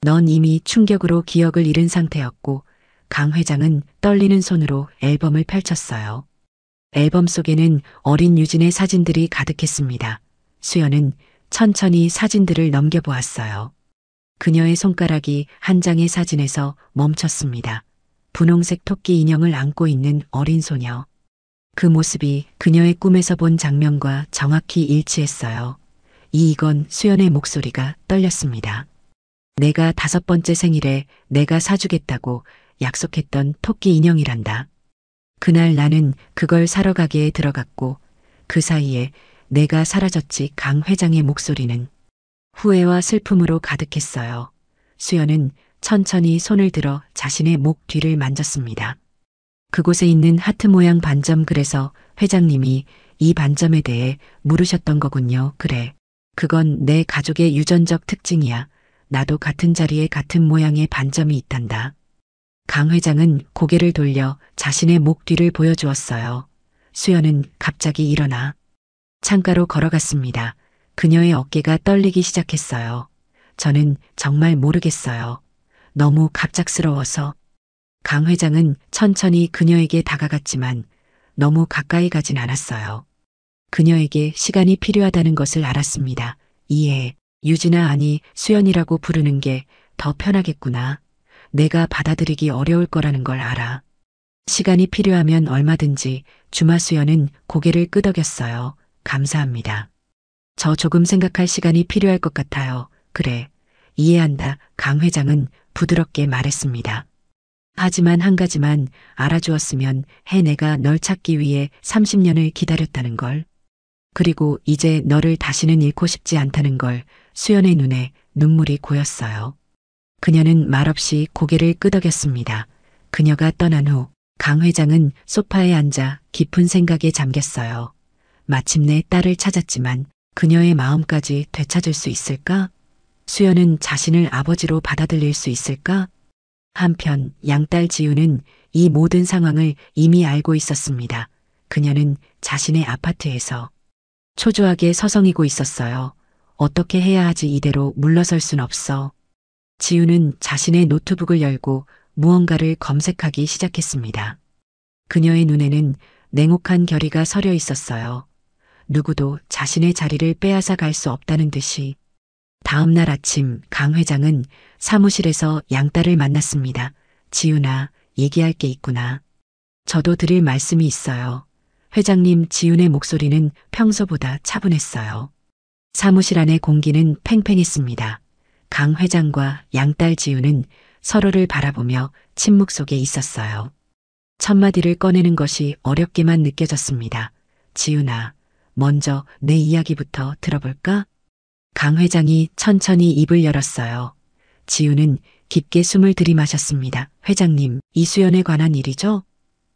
넌 이미 충격으로 기억을 잃은 상태였고. 강 회장은 떨리는 손으로 앨범을 펼쳤어요. 앨범 속에는 어린 유진의 사진들이 가득했습니다. 수연은 천천히 사진들을 넘겨보았어요. 그녀의 손가락이 한 장의 사진에서 멈췄습니다. 분홍색 토끼 인형을 안고 있는 어린 소녀. 그 모습이 그녀의 꿈에서 본 장면과 정확히 일치했어요. 이건 수연의 목소리가 떨렸습니다. 내가 5번째 생일에 내가 사주겠다고 약속했던 토끼 인형이란다. 그날 나는 그걸 사러 가게에 들어갔고 그 사이에 내가 사라졌지. 강 회장의 목소리는 후회와 슬픔으로 가득했어요. 수연은 천천히 손을 들어 자신의 목 뒤를 만졌습니다. 그곳에 있는 하트 모양 반점. 그래서 회장님이 이 반점에 대해 물으셨던 거군요. 그래. 그건 내 가족의 유전적 특징이야. 나도 같은 자리에 같은 모양의 반점이 있단다. 강 회장은 고개를 돌려 자신의 목 뒤를 보여주었어요. 수연은 갑자기 일어나 창가로 걸어갔습니다. 그녀의 어깨가 떨리기 시작했어요. 저는 정말 모르겠어요. 너무 갑작스러워서. 강 회장은 천천히 그녀에게 다가갔지만 너무 가까이 가진 않았어요. 그녀에게 시간이 필요하다는 것을 알았습니다. 이해. 유진아 아니 수연이라고 부르는 게 더 편하겠구나. 내가 받아들이기 어려울 거라는 걸 알아. 시간이 필요하면 얼마든지. 주마수연은 고개를 끄덕였어요. 감사합니다. 저 조금 생각할 시간이 필요할 것 같아요. 그래. 이해한다. 강 회장은 부드럽게 말했습니다. 하지만 한 가지만 알아주었으면 해. 내가 널 찾기 위해 30년을 기다렸다는 걸. 그리고 이제 너를 다시는 잃고 싶지 않다는 걸. 수연의 눈에 눈물이 고였어요. 그녀는 말없이 고개를 끄덕였습니다. 그녀가 떠난 후 강 회장은 소파에 앉아 깊은 생각에 잠겼어요. 마침내 딸을 찾았지만 그녀의 마음까지 되찾을 수 있을까? 수연은 자신을 아버지로 받아들일 수 있을까? 한편 양딸 지우는 이 모든 상황을 이미 알고 있었습니다. 그녀는 자신의 아파트에서 초조하게 서성이고 있었어요. 어떻게 해야 하지? 이대로 물러설 순 없어. 지우는 자신의 노트북을 열고 무언가를 검색하기 시작했습니다. 그녀의 눈에는 냉혹한 결의가 서려 있었어요. 누구도 자신의 자리를 빼앗아 갈 수 없다는 듯이. 다음 날 아침 강 회장은 사무실에서 양딸을 만났습니다. 지훈아, 얘기할 게 있구나. 저도 드릴 말씀이 있어요. 회장님. 지훈의 목소리는 평소보다 차분했어요. 사무실 안의 공기는 팽팽했습니다. 강 회장과 양딸 지훈은 서로를 바라보며 침묵 속에 있었어요. 첫 마디를 꺼내는 것이 어렵게만 느껴졌습니다. 지은아, 먼저 내 이야기부터 들어볼까? 강 회장이 천천히 입을 열었어요. 지우는 깊게 숨을 들이마셨습니다. 회장님, 이수연에 관한 일이죠?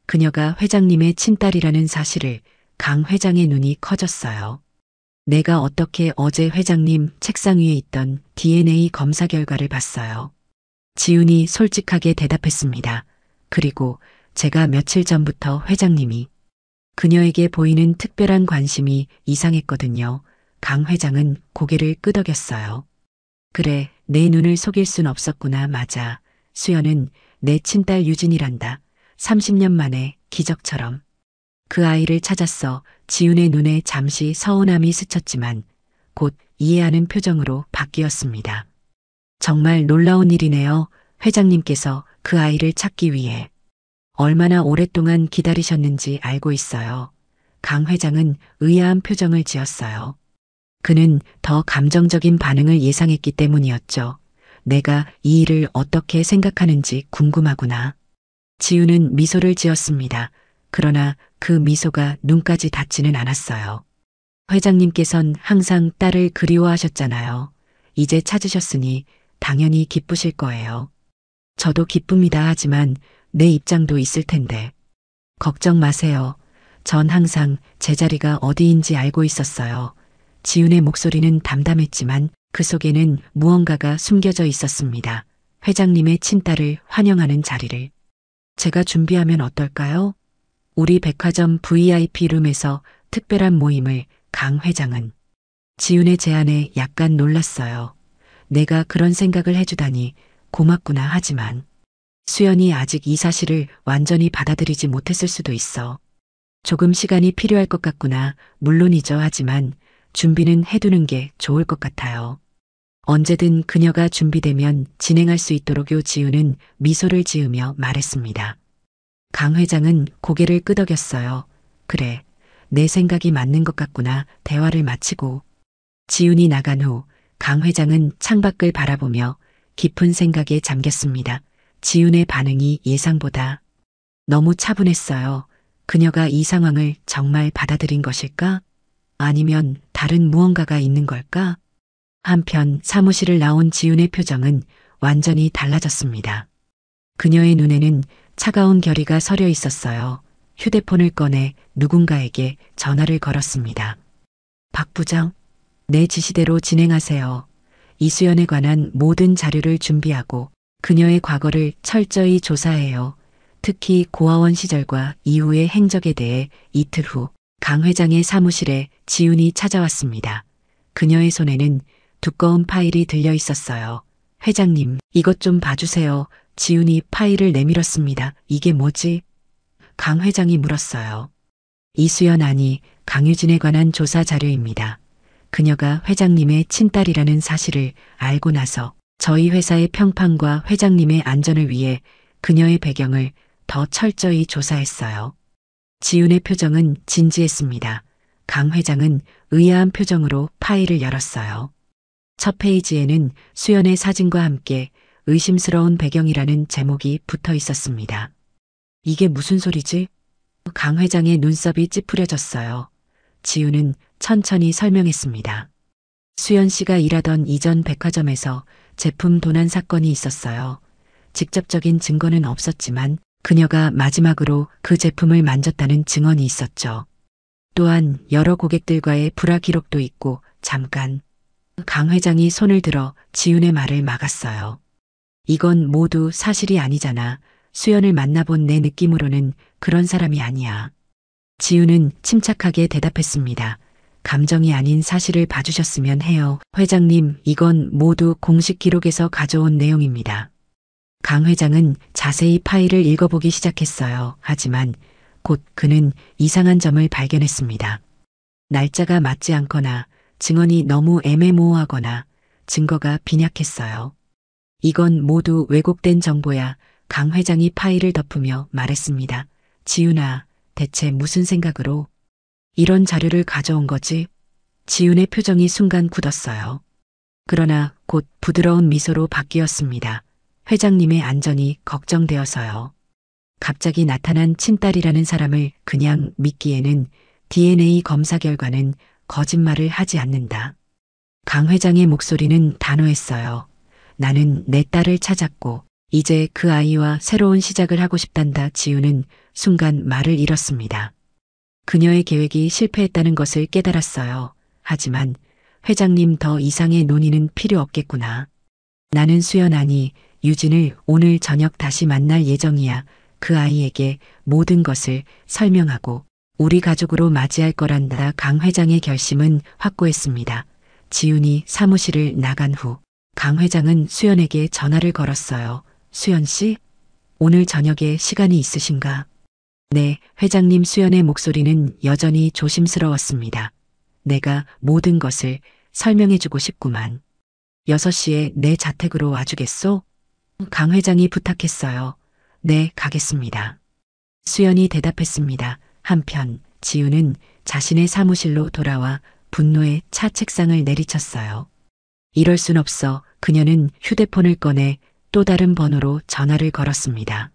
그녀가 회장님의 친딸이라는 사실을 강 회장의 눈이 커졌어요. 내가 어떻게 어제 회장님 책상 위에 있던 DNA 검사 결과를 봤어요. 지훈이 솔직하게 대답했습니다. 그리고 제가 며칠 전부터 회장님이 그녀에게 보이는 특별한 관심이 이상했거든요. 강 회장은 고개를 끄덕였어요. 그래, 내 눈을 속일 순 없었구나. 맞아. 수연은 내 친딸 유진이란다. 30년 만에 기적처럼. 그 아이를 찾았어. 지훈의 눈에 잠시 서운함이 스쳤지만 곧 이해하는 표정으로 바뀌었습니다. 정말 놀라운 일이네요. 회장님께서 그 아이를 찾기 위해 얼마나 오랫동안 기다리셨는지 알고 있어요. 강 회장은 의아한 표정을 지었어요. 그는 더 감정적인 반응을 예상했기 때문이었죠. 내가 이 일을 어떻게 생각하는지 궁금하구나. 지우는 미소를 지었습니다. 그러나 그 미소가 눈까지 닿지는 않았어요. 회장님께선 항상 딸을 그리워하셨잖아요. 이제 찾으셨으니 당연히 기쁘실 거예요. 저도 기쁩니다. 하지만 내 입장도 있을 텐데. 걱정 마세요. 전 항상 제 자리가 어디인지 알고 있었어요. 지훈의 목소리는 담담했지만 그 속에는 무언가가 숨겨져 있었습니다. 회장님의 친딸을 환영하는 자리를 제가 준비하면 어떨까요? 우리 백화점 VIP 룸에서 특별한 모임을. 강 회장은 지훈의 제안에 약간 놀랐어요. 내가 그런 생각을 해주다니 고맙구나. 하지만 수연이 아직 이 사실을 완전히 받아들이지 못했을 수도 있어. 조금 시간이 필요할 것 같구나. 물론이죠. 하지만 준비는 해두는 게 좋을 것 같아요. 언제든 그녀가 준비되면 진행할 수 있도록요. 지훈은 미소를 지으며 말했습니다. 강 회장은 고개를 끄덕였어요. 그래, 내 생각이 맞는 것 같구나. 대화를 마치고 지훈이 나간 후 강 회장은 창밖을 바라보며 깊은 생각에 잠겼습니다. 지훈의 반응이 예상보다 너무 차분했어요. 그녀가 이 상황을 정말 받아들인 것일까? 아니면 다른 무언가가 있는 걸까? 한편 사무실을 나온 지훈의 표정은 완전히 달라졌습니다. 그녀의 눈에는 차가운 결의가 서려 있었어요. 휴대폰을 꺼내 누군가에게 전화를 걸었습니다. 박 부장, 내 지시대로 진행하세요. 이수연에 관한 모든 자료를 준비하고 그녀의 과거를 철저히 조사해요. 특히 고아원 시절과 이후의 행적에 대해. 이틀 후 강 회장의 사무실에 지훈이 찾아왔습니다. 그녀의 손에는 두꺼운 파일이 들려 있었어요. 회장님, 이것 좀 봐주세요. 지훈이 파일을 내밀었습니다. 이게 뭐지? 강 회장이 물었어요. 이수연 아니 강유진에 관한 조사 자료입니다. 그녀가 회장님의 친딸이라는 사실을 알고 나서 저희 회사의 평판과 회장님의 안전을 위해 그녀의 배경을 더 철저히 조사했어요. 지훈의 표정은 진지했습니다. 강 회장은 의아한 표정으로 파일을 열었어요. 첫 페이지에는 수연의 사진과 함께 의심스러운 배경이라는 제목이 붙어 있었습니다. 이게 무슨 소리지? 강 회장의 눈썹이 찌푸려졌어요. 지훈은 천천히 설명했습니다. 수연 씨가 일하던 이전 백화점에서 제품 도난 사건이 있었어요. 직접적인 증거는 없었지만 그녀가 마지막으로 그 제품을 만졌다는 증언이 있었죠. 또한 여러 고객들과의 불화 기록도 있고. 잠깐. 강 회장이 손을 들어 지훈의 말을 막았어요. 이건 모두 사실이 아니잖아. 수연을 만나본 내 느낌으로는 그런 사람이 아니야. 지훈은 침착하게 대답했습니다. 감정이 아닌 사실을 봐주셨으면 해요. 회장님, 이건 모두 공식 기록에서 가져온 내용입니다. 강 회장은 자세히 파일을 읽어보기 시작했어요. 하지만 곧 그는 이상한 점을 발견했습니다. 날짜가 맞지 않거나 증언이 너무 애매모호하거나 증거가 빈약했어요. 이건 모두 왜곡된 정보야. 강 회장이 파일을 덮으며 말했습니다. 지훈아, 대체 무슨 생각으로 이런 자료를 가져온 거지? 지훈의 표정이 순간 굳었어요. 그러나 곧 부드러운 미소로 바뀌었습니다. 회장님의 안전이 걱정되어서요. 갑자기 나타난 친딸이라는 사람을 그냥 믿기에는 DNA 검사 결과는 거짓말을 하지 않는다. 강 회장의 목소리는 단호했어요. 나는 내 딸을 찾았고 이제 그 아이와 새로운 시작을 하고 싶단다. 지우는 순간 말을 잃었습니다. 그녀의 계획이 실패했다는 것을 깨달았어요. 하지만 회장님 더 이상의 논의는 필요 없겠구나. 나는 수연 아니 유진을 오늘 저녁 다시 만날 예정이야. 그 아이에게 모든 것을 설명하고 우리 가족으로 맞이할 거란다. 강 회장의 결심은 확고했습니다. 지훈이 사무실을 나간 후 강 회장은 수연에게 전화를 걸었어요. 수연 씨, 오늘 저녁에 시간이 있으신가? 네, 회장님. 수연의 목소리는 여전히 조심스러웠습니다. 내가 모든 것을 설명해주고 싶구만. 6시에 내 자택으로 와주겠소? 강 회장이 부탁했어요. 네, 가겠습니다. 수연이 대답했습니다. 한편 지우는 자신의 사무실로 돌아와 분노의 차 책상을 내리쳤어요. 이럴 순 없어. 그녀는 휴대폰을 꺼내 또 다른 번호로 전화를 걸었습니다.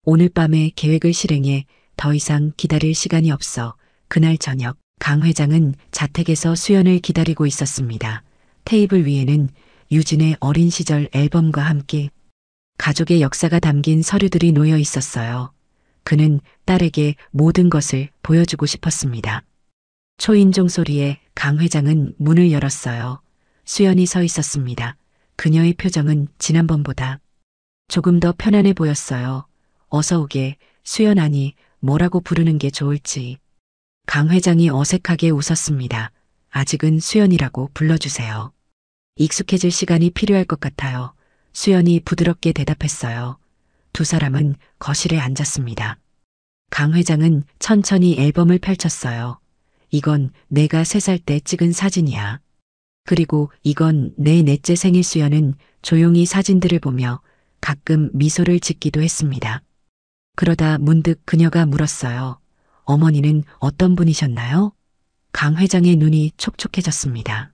오늘 밤에 계획을 실행해 더 이상 기다릴 시간이 없어. 그날 저녁 강 회장은 자택에서 수연을 기다리고 있었습니다. 테이블 위에는 유진의 어린 시절 앨범과 함께 가족의 역사가 담긴 서류들이 놓여 있었어요. 그는 딸에게 모든 것을 보여주고 싶었습니다. 초인종 소리에 강 회장은 문을 열었어요. 수연이 서 있었습니다. 그녀의 표정은 지난번보다 조금 더 편안해 보였어요. 어서 오게. 수연 아니 뭐라고 부르는 게 좋을지. 강 회장이 어색하게 웃었습니다. 아직은 수연이라고 불러주세요. 익숙해질 시간이 필요할 것 같아요. 수연이 부드럽게 대답했어요. 두 사람은 거실에 앉았습니다. 강 회장은 천천히 앨범을 펼쳤어요. 이건 내가 3살 때 찍은 사진이야. 그리고 이건 내 넷째 생일. 수연은 조용히 사진들을 보며 가끔 미소를 짓기도 했습니다. 그러다 문득 그녀가 물었어요. 어머니는 어떤 분이셨나요? 강 회장의 눈이 촉촉해졌습니다.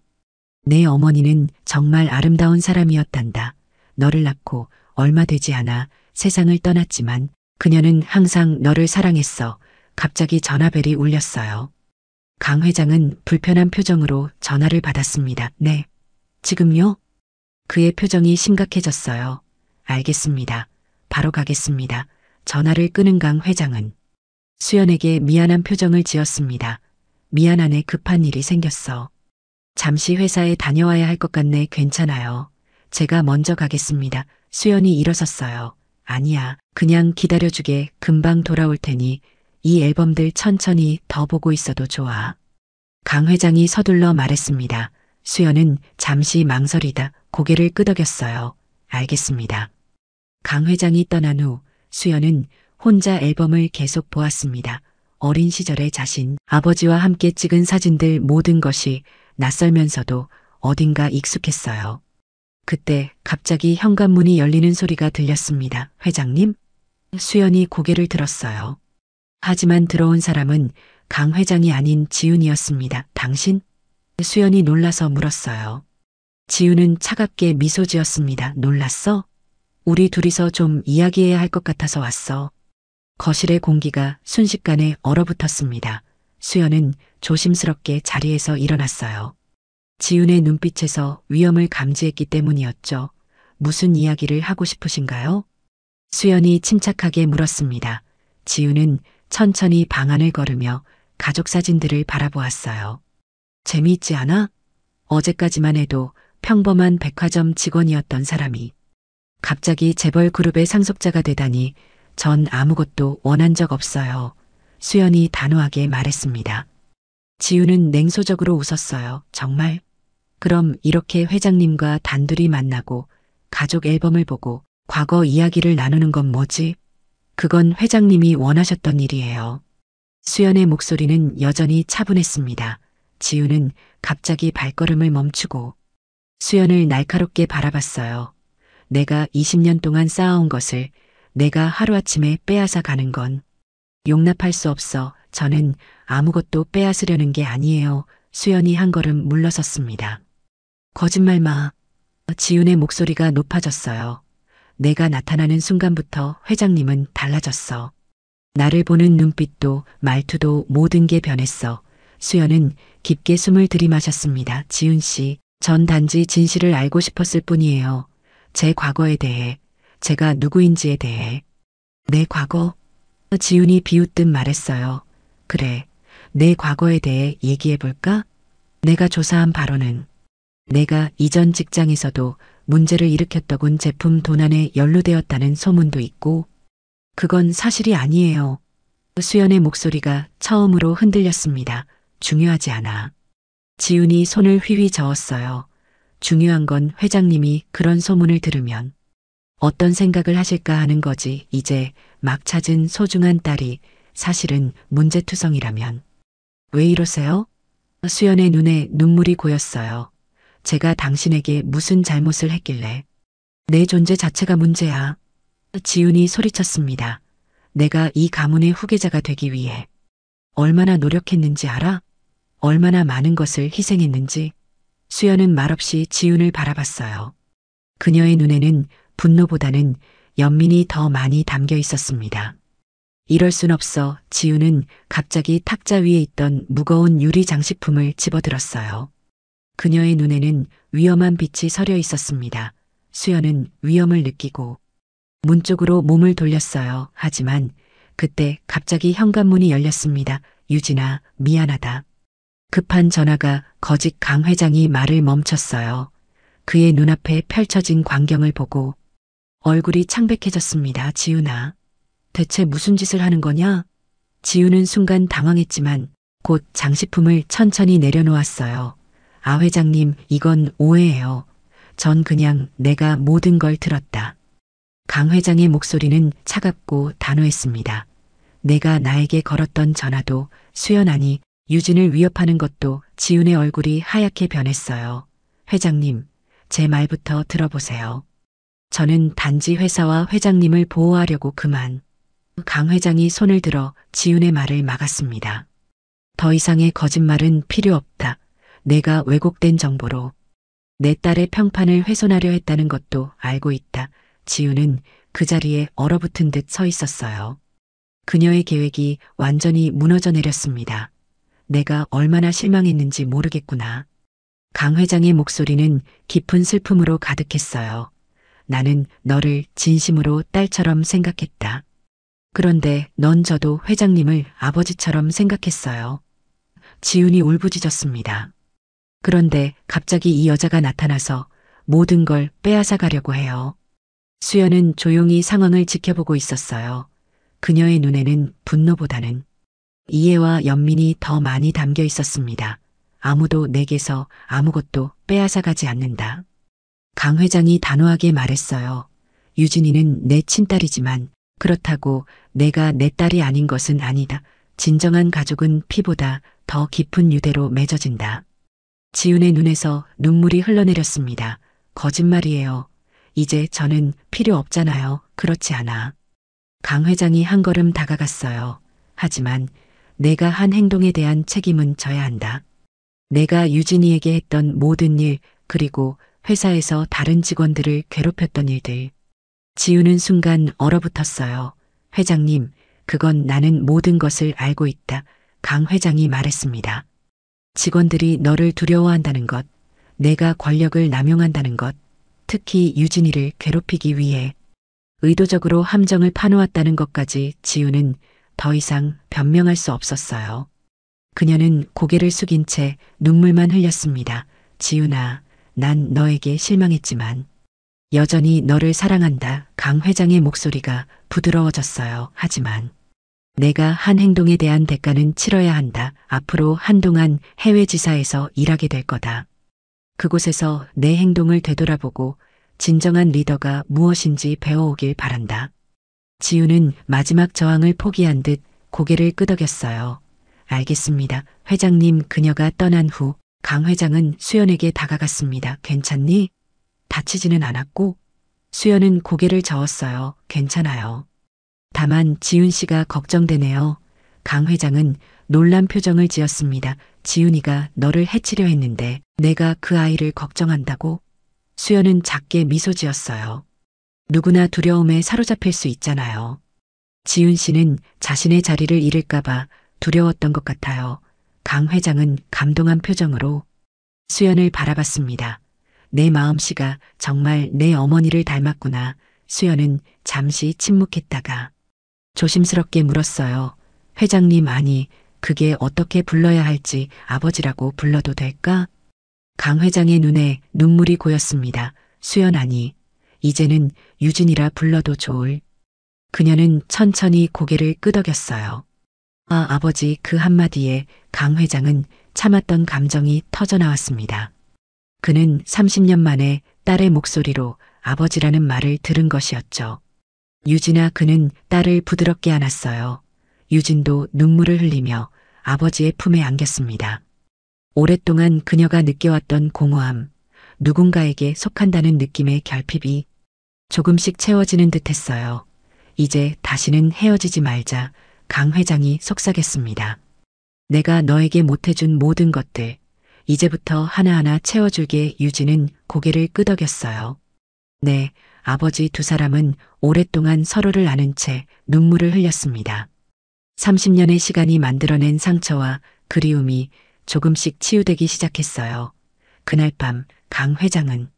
내 어머니는 정말 아름다운 사람이었단다. 너를 낳고 얼마 되지 않아 세상을 떠났지만 그녀는 항상 너를 사랑했어. 갑자기 전화벨이 울렸어요. 강 회장은 불편한 표정으로 전화를 받았습니다. 네. 지금요? 그의 표정이 심각해졌어요. 알겠습니다. 바로 가겠습니다. 전화를 끊은 강 회장은 수연에게 미안한 표정을 지었습니다. 미안하네. 급한 일이 생겼어. 잠시 회사에 다녀와야 할 것 같네. 괜찮아요. 제가 먼저 가겠습니다. 수연이 일어섰어요. 아니야. 그냥 기다려주게. 금방 돌아올 테니 이 앨범들 천천히 더 보고 있어도 좋아. 강 회장이 서둘러 말했습니다. 수연은 잠시 망설이다 고개를 끄덕였어요. 알겠습니다. 강 회장이 떠난 후 수연은 혼자 앨범을 계속 보았습니다. 어린 시절의 자신, 아버지와 함께 찍은 사진들 모든 것이 낯설면서도 어딘가 익숙했어요. 그때 갑자기 현관문이 열리는 소리가 들렸습니다. 회장님? 수연이 고개를 들었어요. 하지만 들어온 사람은 강 회장이 아닌 지훈이었습니다. 당신? 수연이 놀라서 물었어요. 지훈은 차갑게 미소 지었습니다. 놀랐어? 우리 둘이서 좀 이야기해야 할 것 같아서 왔어. 거실의 공기가 순식간에 얼어붙었습니다. 수연은 조심스럽게 자리에서 일어났어요. 지훈의 눈빛에서 위험을 감지했기 때문이었죠. 무슨 이야기를 하고 싶으신가요? 수연이 침착하게 물었습니다. 지훈은 천천히 방 안을 걸으며 가족 사진들을 바라보았어요. 재미있지 않아? 어제까지만 해도 평범한 백화점 직원이었던 사람이 갑자기 재벌 그룹의 상속자가 되다니 전 아무것도 원한 적 없어요. 수연이 단호하게 말했습니다. 지우는 냉소적으로 웃었어요. 정말? 그럼 이렇게 회장님과 단둘이 만나고 가족 앨범을 보고 과거 이야기를 나누는 건 뭐지? 그건 회장님이 원하셨던 일이에요. 수연의 목소리는 여전히 차분했습니다. 지우는 갑자기 발걸음을 멈추고 수연을 날카롭게 바라봤어요. 내가 20년 동안 쌓아온 것을 내가 하루아침에 빼앗아 가는 건 용납할 수 없어. 저는 아무것도 빼앗으려는 게 아니에요. 수연이 한 걸음 물러섰습니다. 거짓말 마. 지훈의 목소리가 높아졌어요. 내가 나타나는 순간부터 회장님은 달라졌어. 나를 보는 눈빛도 말투도 모든 게 변했어. 수연은 깊게 숨을 들이마셨습니다. 지훈 씨, 전 단지 진실을 알고 싶었을 뿐이에요. 제 과거에 대해, 제가 누구인지에 대해. 내 과거? 지훈이 비웃듯 말했어요. 그래, 내 과거에 대해 얘기해볼까? 내가 조사한 바로는 내가 이전 직장에서도 문제를 일으켰더군 제품 도난에 연루되었다는 소문도 있고, 그건 사실이 아니에요. 수연의 목소리가 처음으로 흔들렸습니다. 중요하지 않아. 지훈이 손을 휘휘 저었어요. 중요한 건 회장님이 그런 소문을 들으면 어떤 생각을 하실까 하는 거지. 이제 막 찾은 소중한 딸이 사실은 문제투성이라면. 왜 이러세요? 수연의 눈에 눈물이 고였어요. 제가 당신에게 무슨 잘못을 했길래. 내 존재 자체가 문제야. 지훈이 소리쳤습니다. 내가 이 가문의 후계자가 되기 위해 얼마나 노력했는지 알아? 얼마나 많은 것을 희생했는지. 수연은 말없이 지훈을 바라봤어요. 그녀의 눈에는 분노보다는 연민이 더 많이 담겨 있었습니다. 이럴 순 없어. 지훈은 갑자기 탁자 위에 있던 무거운 유리 장식품을 집어들었어요. 그녀의 눈에는 위험한 빛이 서려 있었습니다. 수연은 위험을 느끼고 문 쪽으로 몸을 돌렸어요. 하지만 그때 갑자기 현관문이 열렸습니다. 유진아, 미안하다. 급한 전화가 거짓 강 회장이 말을 멈췄어요. 그의 눈앞에 펼쳐진 광경을 보고 얼굴이 창백해졌습니다. 지훈아, 대체 무슨 짓을 하는 거냐? 지훈은 순간 당황했지만 곧 장식품을 천천히 내려놓았어요. 아, 회장님, 이건 오해예요. 전 그냥 내가 모든 걸 들었다. 강 회장의 목소리는 차갑고 단호했습니다. 내가 나에게 걸었던 전화도 수연 아니 유진을 위협하는 것도. 지훈의 얼굴이 하얗게 변했어요. 회장님, 제 말부터 들어보세요. 저는 단지 회사와 회장님을 보호하려고 그만. 강 회장이 손을 들어 지훈의 말을 막았습니다. 더 이상의 거짓말은 필요 없다. 내가 왜곡된 정보로 내 딸의 평판을 훼손하려 했다는 것도 알고 있다. 지훈은 그 자리에 얼어붙은 듯 서 있었어요. 그녀의 계획이 완전히 무너져 내렸습니다. 내가 얼마나 실망했는지 모르겠구나. 강 회장의 목소리는 깊은 슬픔으로 가득했어요. 나는 너를 진심으로 딸처럼 생각했다. 그런데 넌 저도 회장님을 아버지처럼 생각했어요. 지훈이 울부짖었습니다. 그런데 갑자기 이 여자가 나타나서 모든 걸 빼앗아 가려고 해요. 수연은 조용히 상황을 지켜보고 있었어요. 그녀의 눈에는 분노보다는 이해와 연민이 더 많이 담겨 있었습니다. 아무도 내게서 아무것도 빼앗아 가지 않는다. 강 회장이 단호하게 말했어요. 유진이는 내 친딸이지만 그렇다고 내가 내 딸이 아닌 것은 아니다. 진정한 가족은 피보다 더 깊은 유대로 맺어진다. 지훈의 눈에서 눈물이 흘러내렸습니다. 거짓말이에요. 이제 저는 필요 없잖아요. 그렇지 않아. 강 회장이 한 걸음 다가갔어요. 하지만 내가 한 행동에 대한 책임은 져야 한다. 내가 유진이에게 했던 모든 일, 그리고 회사에서 다른 직원들을 괴롭혔던 일들. 지훈은 순간 얼어붙었어요. 회장님, 그건 나는 모든 것을 알고 있다. 강 회장이 말했습니다. 직원들이 너를 두려워한다는 것, 내가 권력을 남용한다는 것, 특히 유진이를 괴롭히기 위해 의도적으로 함정을 파놓았다는 것까지. 지훈은 더 이상 변명할 수 없었어요. 그녀는 고개를 숙인 채 눈물만 흘렸습니다. 지훈아, 난 너에게 실망했지만 여전히 너를 사랑한다. 강 회장의 목소리가 부드러워졌어요. 하지만 내가 한 행동에 대한 대가는 치러야 한다. 앞으로 한동안 해외 지사에서 일하게 될 거다. 그곳에서 내 행동을 되돌아보고 진정한 리더가 무엇인지 배워오길 바란다. 지훈은 마지막 저항을 포기한 듯 고개를 끄덕였어요. 알겠습니다. 회장님. 그녀가 떠난 후 강 회장은 수연에게 다가갔습니다. 괜찮니? 다치지는 않았고? 수연은 고개를 저었어요. 괜찮아요. 다만 지훈 씨가 걱정되네요. 강 회장은 놀란 표정을 지었습니다. 지훈이가 너를 해치려 했는데 내가 그 아이를 걱정한다고? 수연은 작게 미소 지었어요. 누구나 두려움에 사로잡힐 수 있잖아요. 지윤 씨는 자신의 자리를 잃을까봐 두려웠던 것 같아요. 강 회장은 감동한 표정으로 수연을 바라봤습니다. 내 마음씨가 정말 내 어머니를 닮았구나. 수연은 잠시 침묵했다가 조심스럽게 물었어요. 회장님, 아니, 그게 어떻게 불러야 할지 아버지라고 불러도 될까? 강 회장의 눈에 눈물이 고였습니다. 수연, 아니, 이제는 유진이라 불러도 좋을. 그녀는 천천히 고개를 끄덕였어요. 아, 아버지, 그 한마디에 강 회장은 참았던 감정이 터져 나왔습니다. 그는 30년 만에 딸의 목소리로 아버지라는 말을 들은 것이었죠. 유진아, 그는 딸을 부드럽게 안았어요. 유진도 눈물을 흘리며 아버지의 품에 안겼습니다. 오랫동안 그녀가 느껴왔던 공허함, 누군가에게 속한다는 느낌의 결핍이 조금씩 채워지는 듯 했어요. 이제 다시는 헤어지지 말자. 강 회장이 속삭였습니다. 내가 너에게 못해준 모든 것들, 이제부터 하나하나 채워줄게. 유진은 고개를 끄덕였어요. 네, 아버지. 두 사람은 오랫동안 서로를 아는 채 눈물을 흘렸습니다. 30년의 시간이 만들어낸 상처와 그리움이 조금씩 치유되기 시작했어요. 그날 밤 강 회장은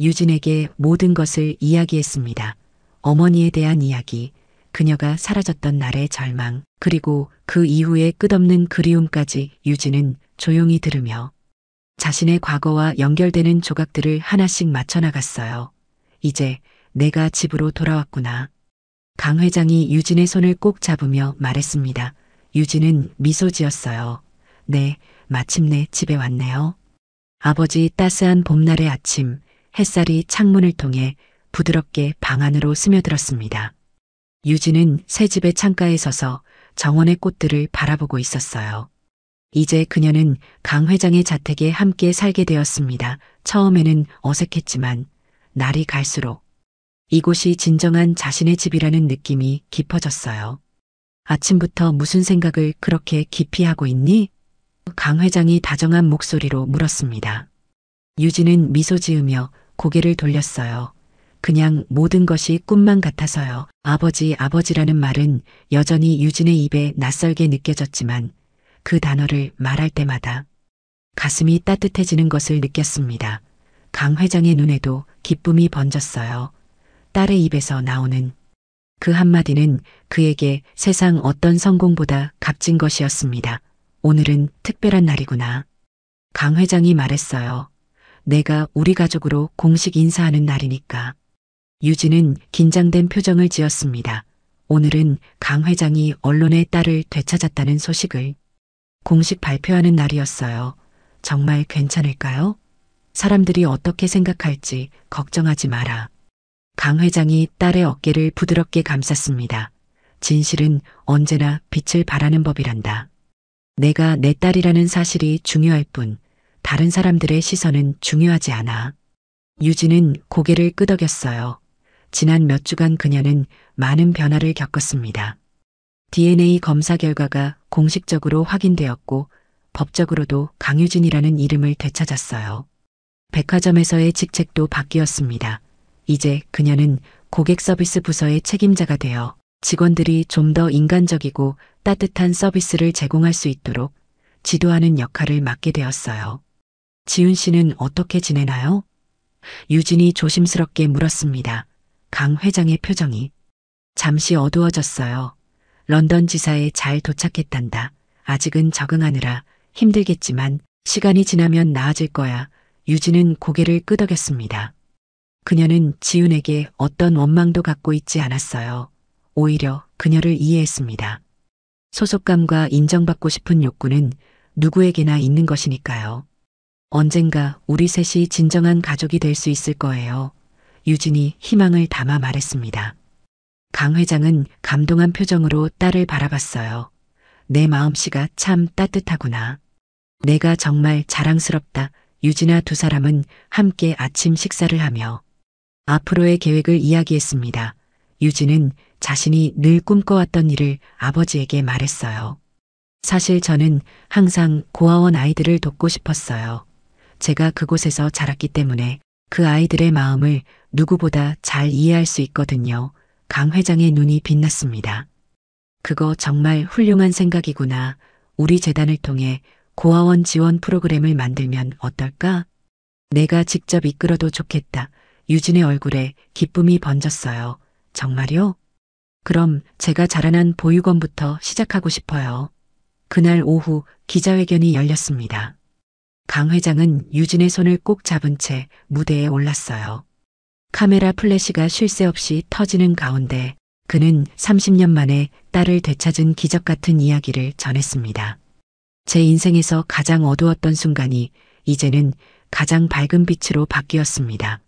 유진에게 모든 것을 이야기했습니다. 어머니에 대한 이야기, 그녀가 사라졌던 날의 절망, 그리고 그 이후의 끝없는 그리움까지. 유진은 조용히 들으며 자신의 과거와 연결되는 조각들을 하나씩 맞춰나갔어요. 이제 내가 집으로 돌아왔구나. 강 회장이 유진의 손을 꼭 잡으며 말했습니다. 유진은 미소 지었어요. 네, 마침내 집에 왔네요. 아버지. 따스한 봄날의 아침, 햇살이 창문을 통해 부드럽게 방 안으로 스며들었습니다. 유진은 새 집의 창가에 서서 정원의 꽃들을 바라보고 있었어요. 이제 그녀는 강 회장의 자택에 함께 살게 되었습니다. 처음에는 어색했지만 날이 갈수록 이곳이 진정한 자신의 집이라는 느낌이 깊어졌어요. 아침부터 무슨 생각을 그렇게 깊이 하고 있니? 강 회장이 다정한 목소리로 물었습니다. 유진은 미소 지으며 고개를 돌렸어요. 그냥 모든 것이 꿈만 같아서요. 아버지. 아버지라는 말은 여전히 유진의 입에 낯설게 느껴졌지만 그 단어를 말할 때마다 가슴이 따뜻해지는 것을 느꼈습니다. 강 회장의 눈에도 기쁨이 번졌어요. 딸의 입에서 나오는 그 한마디는 그에게 세상 어떤 성공보다 값진 것이었습니다. 오늘은 특별한 날이구나. 강 회장이 말했어요. 내가 우리 가족으로 공식 인사하는 날이니까. 유진은 긴장된 표정을 지었습니다. 오늘은 강 회장이 언론에 딸을 되찾았다는 소식을 공식 발표하는 날이었어요. 정말 괜찮을까요? 사람들이 어떻게 생각할지 걱정하지 마라. 강 회장이 딸의 어깨를 부드럽게 감쌌습니다. 진실은 언제나 빛을 발하는 법이란다. 내가 내 딸이라는 사실이 중요할 뿐 다른 사람들의 시선은 중요하지 않아. 유진은 고개를 끄덕였어요. 지난 몇 주간 그녀는 많은 변화를 겪었습니다. DNA 검사 결과가 공식적으로 확인되었고 법적으로도 강유진이라는 이름을 되찾았어요. 백화점에서의 직책도 바뀌었습니다. 이제 그녀는 고객 서비스 부서의 책임자가 되어 직원들이 좀 더 인간적이고 따뜻한 서비스를 제공할 수 있도록 지도하는 역할을 맡게 되었어요. 지윤 씨는 어떻게 지내나요? 유진이 조심스럽게 물었습니다. 강 회장의 표정이 잠시 어두워졌어요. 런던 지사에 잘 도착했단다. 아직은 적응하느라 힘들겠지만 시간이 지나면 나아질 거야. 유진은 고개를 끄덕였습니다. 그녀는 지윤에게 어떤 원망도 갖고 있지 않았어요. 오히려 그녀를 이해했습니다. 소속감과 인정받고 싶은 욕구는 누구에게나 있는 것이니까요. 언젠가 우리 셋이 진정한 가족이 될 수 있을 거예요. 유진이 희망을 담아 말했습니다. 강 회장은 감동한 표정으로 딸을 바라봤어요. 내 마음씨가 참 따뜻하구나. 내가 정말 자랑스럽다. 유진아. 두 사람은 함께 아침 식사를 하며 앞으로의 계획을 이야기했습니다. 유진은 자신이 늘 꿈꿔왔던 일을 아버지에게 말했어요. 사실 저는 항상 고아원 아이들을 돕고 싶었어요. 제가 그곳에서 자랐기 때문에 그 아이들의 마음을 누구보다 잘 이해할 수 있거든요. 강 회장의 눈이 빛났습니다. 그거 정말 훌륭한 생각이구나. 우리 재단을 통해 고아원 지원 프로그램을 만들면 어떨까? 내가 직접 이끌어도 좋겠다. 유진의 얼굴에 기쁨이 번졌어요. 정말요? 그럼 제가 자라난 보육원부터 시작하고 싶어요. 그날 오후 기자회견이 열렸습니다. 강 회장은 유진의 손을 꼭 잡은 채 무대에 올랐어요. 카메라 플래시가 쉴 새 없이 터지는 가운데 그는 30년 만에 딸을 되찾은 기적 같은 이야기를 전했습니다. 제 인생에서 가장 어두웠던 순간이 이제는 가장 밝은 빛으로 바뀌었습니다.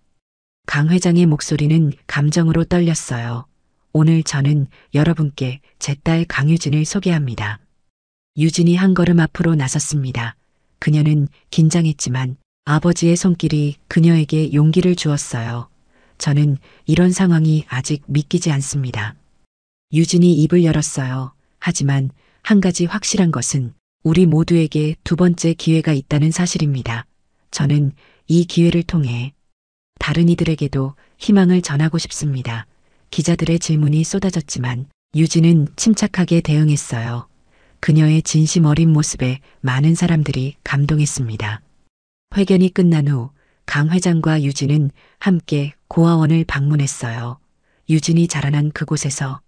강 회장의 목소리는 감정으로 떨렸어요. 오늘 저는 여러분께 제 딸 강유진을 소개합니다. 유진이 한 걸음 앞으로 나섰습니다. 그녀는 긴장했지만 아버지의 손길이 그녀에게 용기를 주었어요. 저는 이런 상황이 아직 믿기지 않습니다. 유진이 입을 열었어요. 하지만 한 가지 확실한 것은 우리 모두에게 두 번째 기회가 있다는 사실입니다. 저는 이 기회를 통해 다른 이들에게도 희망을 전하고 싶습니다. 기자들의 질문이 쏟아졌지만 유진은 침착하게 대응했어요. 그녀의 진심 어린 모습에 많은 사람들이 감동했습니다. 회견이 끝난 후 강 회장과 유진은 함께 고아원을 방문했어요. 유진이 자라난 그곳에서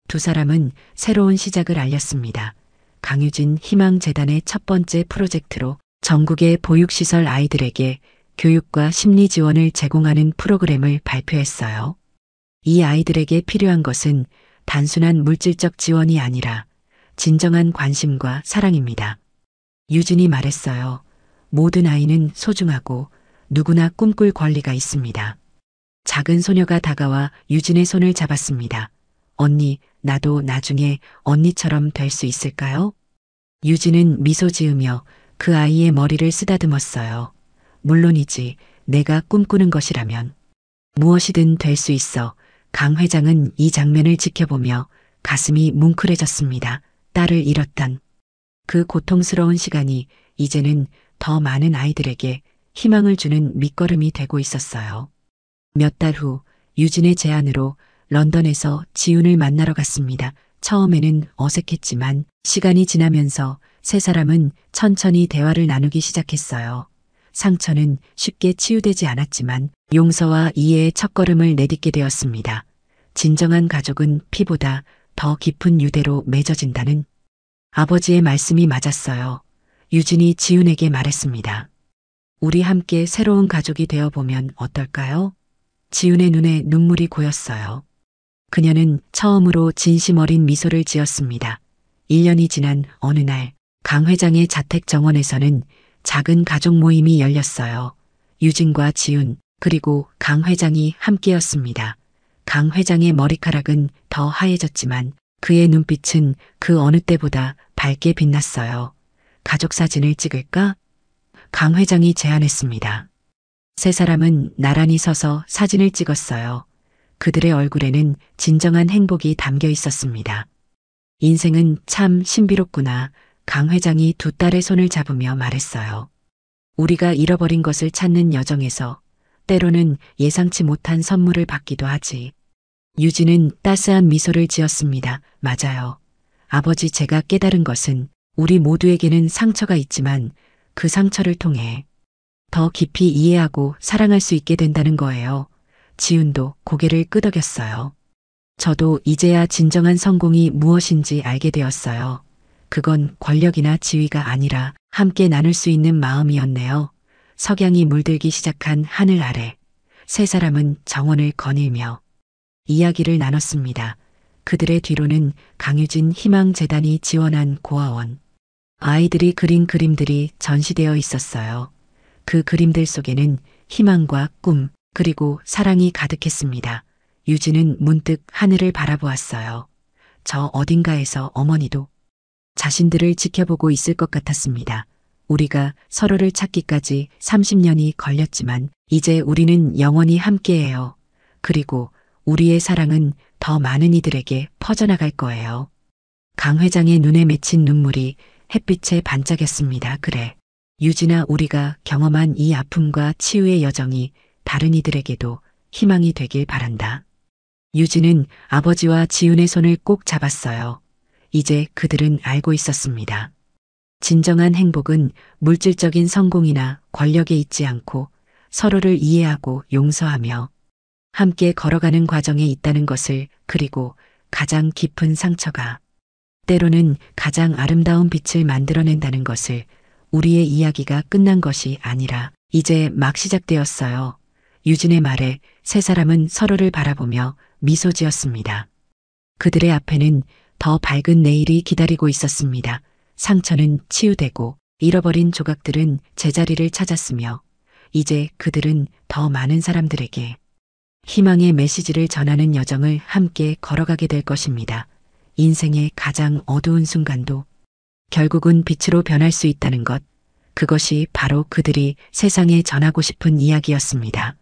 두 사람은 새로운 시작을 알렸습니다. 강유진 희망재단의 첫 번째 프로젝트로 전국의 보육시설 아이들에게 교육과 심리 지원을 제공하는 프로그램을 발표했어요. 이 아이들에게 필요한 것은 단순한 물질적 지원이 아니라 진정한 관심과 사랑입니다. 유진이 말했어요. 모든 아이는 소중하고 누구나 꿈꿀 권리가 있습니다. 작은 소녀가 다가와 유진의 손을 잡았습니다. 언니, 나도 나중에 언니처럼 될 수 있을까요? 유진은 미소 지으며 그 아이의 머리를 쓰다듬었어요. 물론이지, 내가 꿈꾸는 것이라면 무엇이든 될 수 있어. 강 회장은 이 장면을 지켜보며 가슴이 뭉클해졌습니다. 딸을 잃었던 그 고통스러운 시간이 이제는 더 많은 아이들에게 희망을 주는 밑거름이 되고 있었어요. 몇 달 후 유진의 제안으로 런던에서 지훈을 만나러 갔습니다. 처음에는 어색했지만 시간이 지나면서 세 사람은 천천히 대화를 나누기 시작했어요. 상처는 쉽게 치유되지 않았지만 용서와 이해의 첫걸음을 내딛게 되었습니다. 진정한 가족은 피보다 더 깊은 유대로 맺어진다는 아버지의 말씀이 맞았어요. 유진이 지훈에게 말했습니다. 우리 함께 새로운 가족이 되어보면 어떨까요? 지훈의 눈에 눈물이 고였어요. 그녀는 처음으로 진심 어린 미소를 지었습니다. 1년이 지난 어느 날 강 회장의 자택 정원에서는 작은 가족 모임이 열렸어요. 유진과 지훈 그리고 강 회장이 함께였습니다. 강 회장의 머리카락은 더 하얘졌지만 그의 눈빛은 그 어느 때보다 밝게 빛났어요. 가족 사진을 찍을까? 강 회장이 제안했습니다. 세 사람은 나란히 서서 사진을 찍었어요. 그들의 얼굴에는 진정한 행복이 담겨 있었습니다. 인생은 참 신비롭구나. 강 회장이 두 딸의 손을 잡으며 말했어요. 우리가 잃어버린 것을 찾는 여정에서 때로는 예상치 못한 선물을 받기도 하지. 유진은 따스한 미소를 지었습니다. 맞아요. 아버지, 제가 깨달은 것은 우리 모두에게는 상처가 있지만 그 상처를 통해 더 깊이 이해하고 사랑할 수 있게 된다는 거예요. 지훈도 고개를 끄덕였어요. 저도 이제야 진정한 성공이 무엇인지 알게 되었어요. 그건 권력이나 지위가 아니라 함께 나눌 수 있는 마음이었네요. 석양이 물들기 시작한 하늘 아래 세 사람은 정원을 거닐며 이야기를 나눴습니다. 그들의 뒤로는 강유진 희망재단이 지원한 고아원. 아이들이 그린 그림들이 전시되어 있었어요. 그 그림들 속에는 희망과 꿈, 그리고 사랑이 가득했습니다. 유진은 문득 하늘을 바라보았어요. 저 어딘가에서 어머니도 자신들을 지켜보고 있을 것 같았습니다. 우리가 서로를 찾기까지 30년이 걸렸지만 이제 우리는 영원히 함께해요. 그리고 우리의 사랑은 더 많은 이들에게 퍼져나갈 거예요. 강 회장의 눈에 맺힌 눈물이 햇빛에 반짝였습니다. 그래. 유진아, 우리가 경험한 이 아픔과 치유의 여정이 다른 이들에게도 희망이 되길 바란다. 유진은 아버지와 지훈의 손을 꼭 잡았어요. 이제 그들은 알고 있었습니다. 진정한 행복은 물질적인 성공이나 권력에 있지 않고 서로를 이해하고 용서하며 함께 걸어가는 과정에 있다는 것을, 그리고 가장 깊은 상처가 때로는 가장 아름다운 빛을 만들어낸다는 것을, 우리의 이야기가 끝난 것이 아니라 이제 막 시작되었어요. 유진의 말에 세 사람은 서로를 바라보며 미소 지었습니다. 그들의 앞에는 더 밝은 내일이 기다리고 있었습니다. 상처는 치유되고 잃어버린 조각들은 제자리를 찾았으며 이제 그들은 더 많은 사람들에게 희망의 메시지를 전하는 여정을 함께 걸어가게 될 것입니다. 인생의 가장 어두운 순간도 결국은 빛으로 변할 수 있다는 것, 그것이 바로 그들이 세상에 전하고 싶은 이야기였습니다.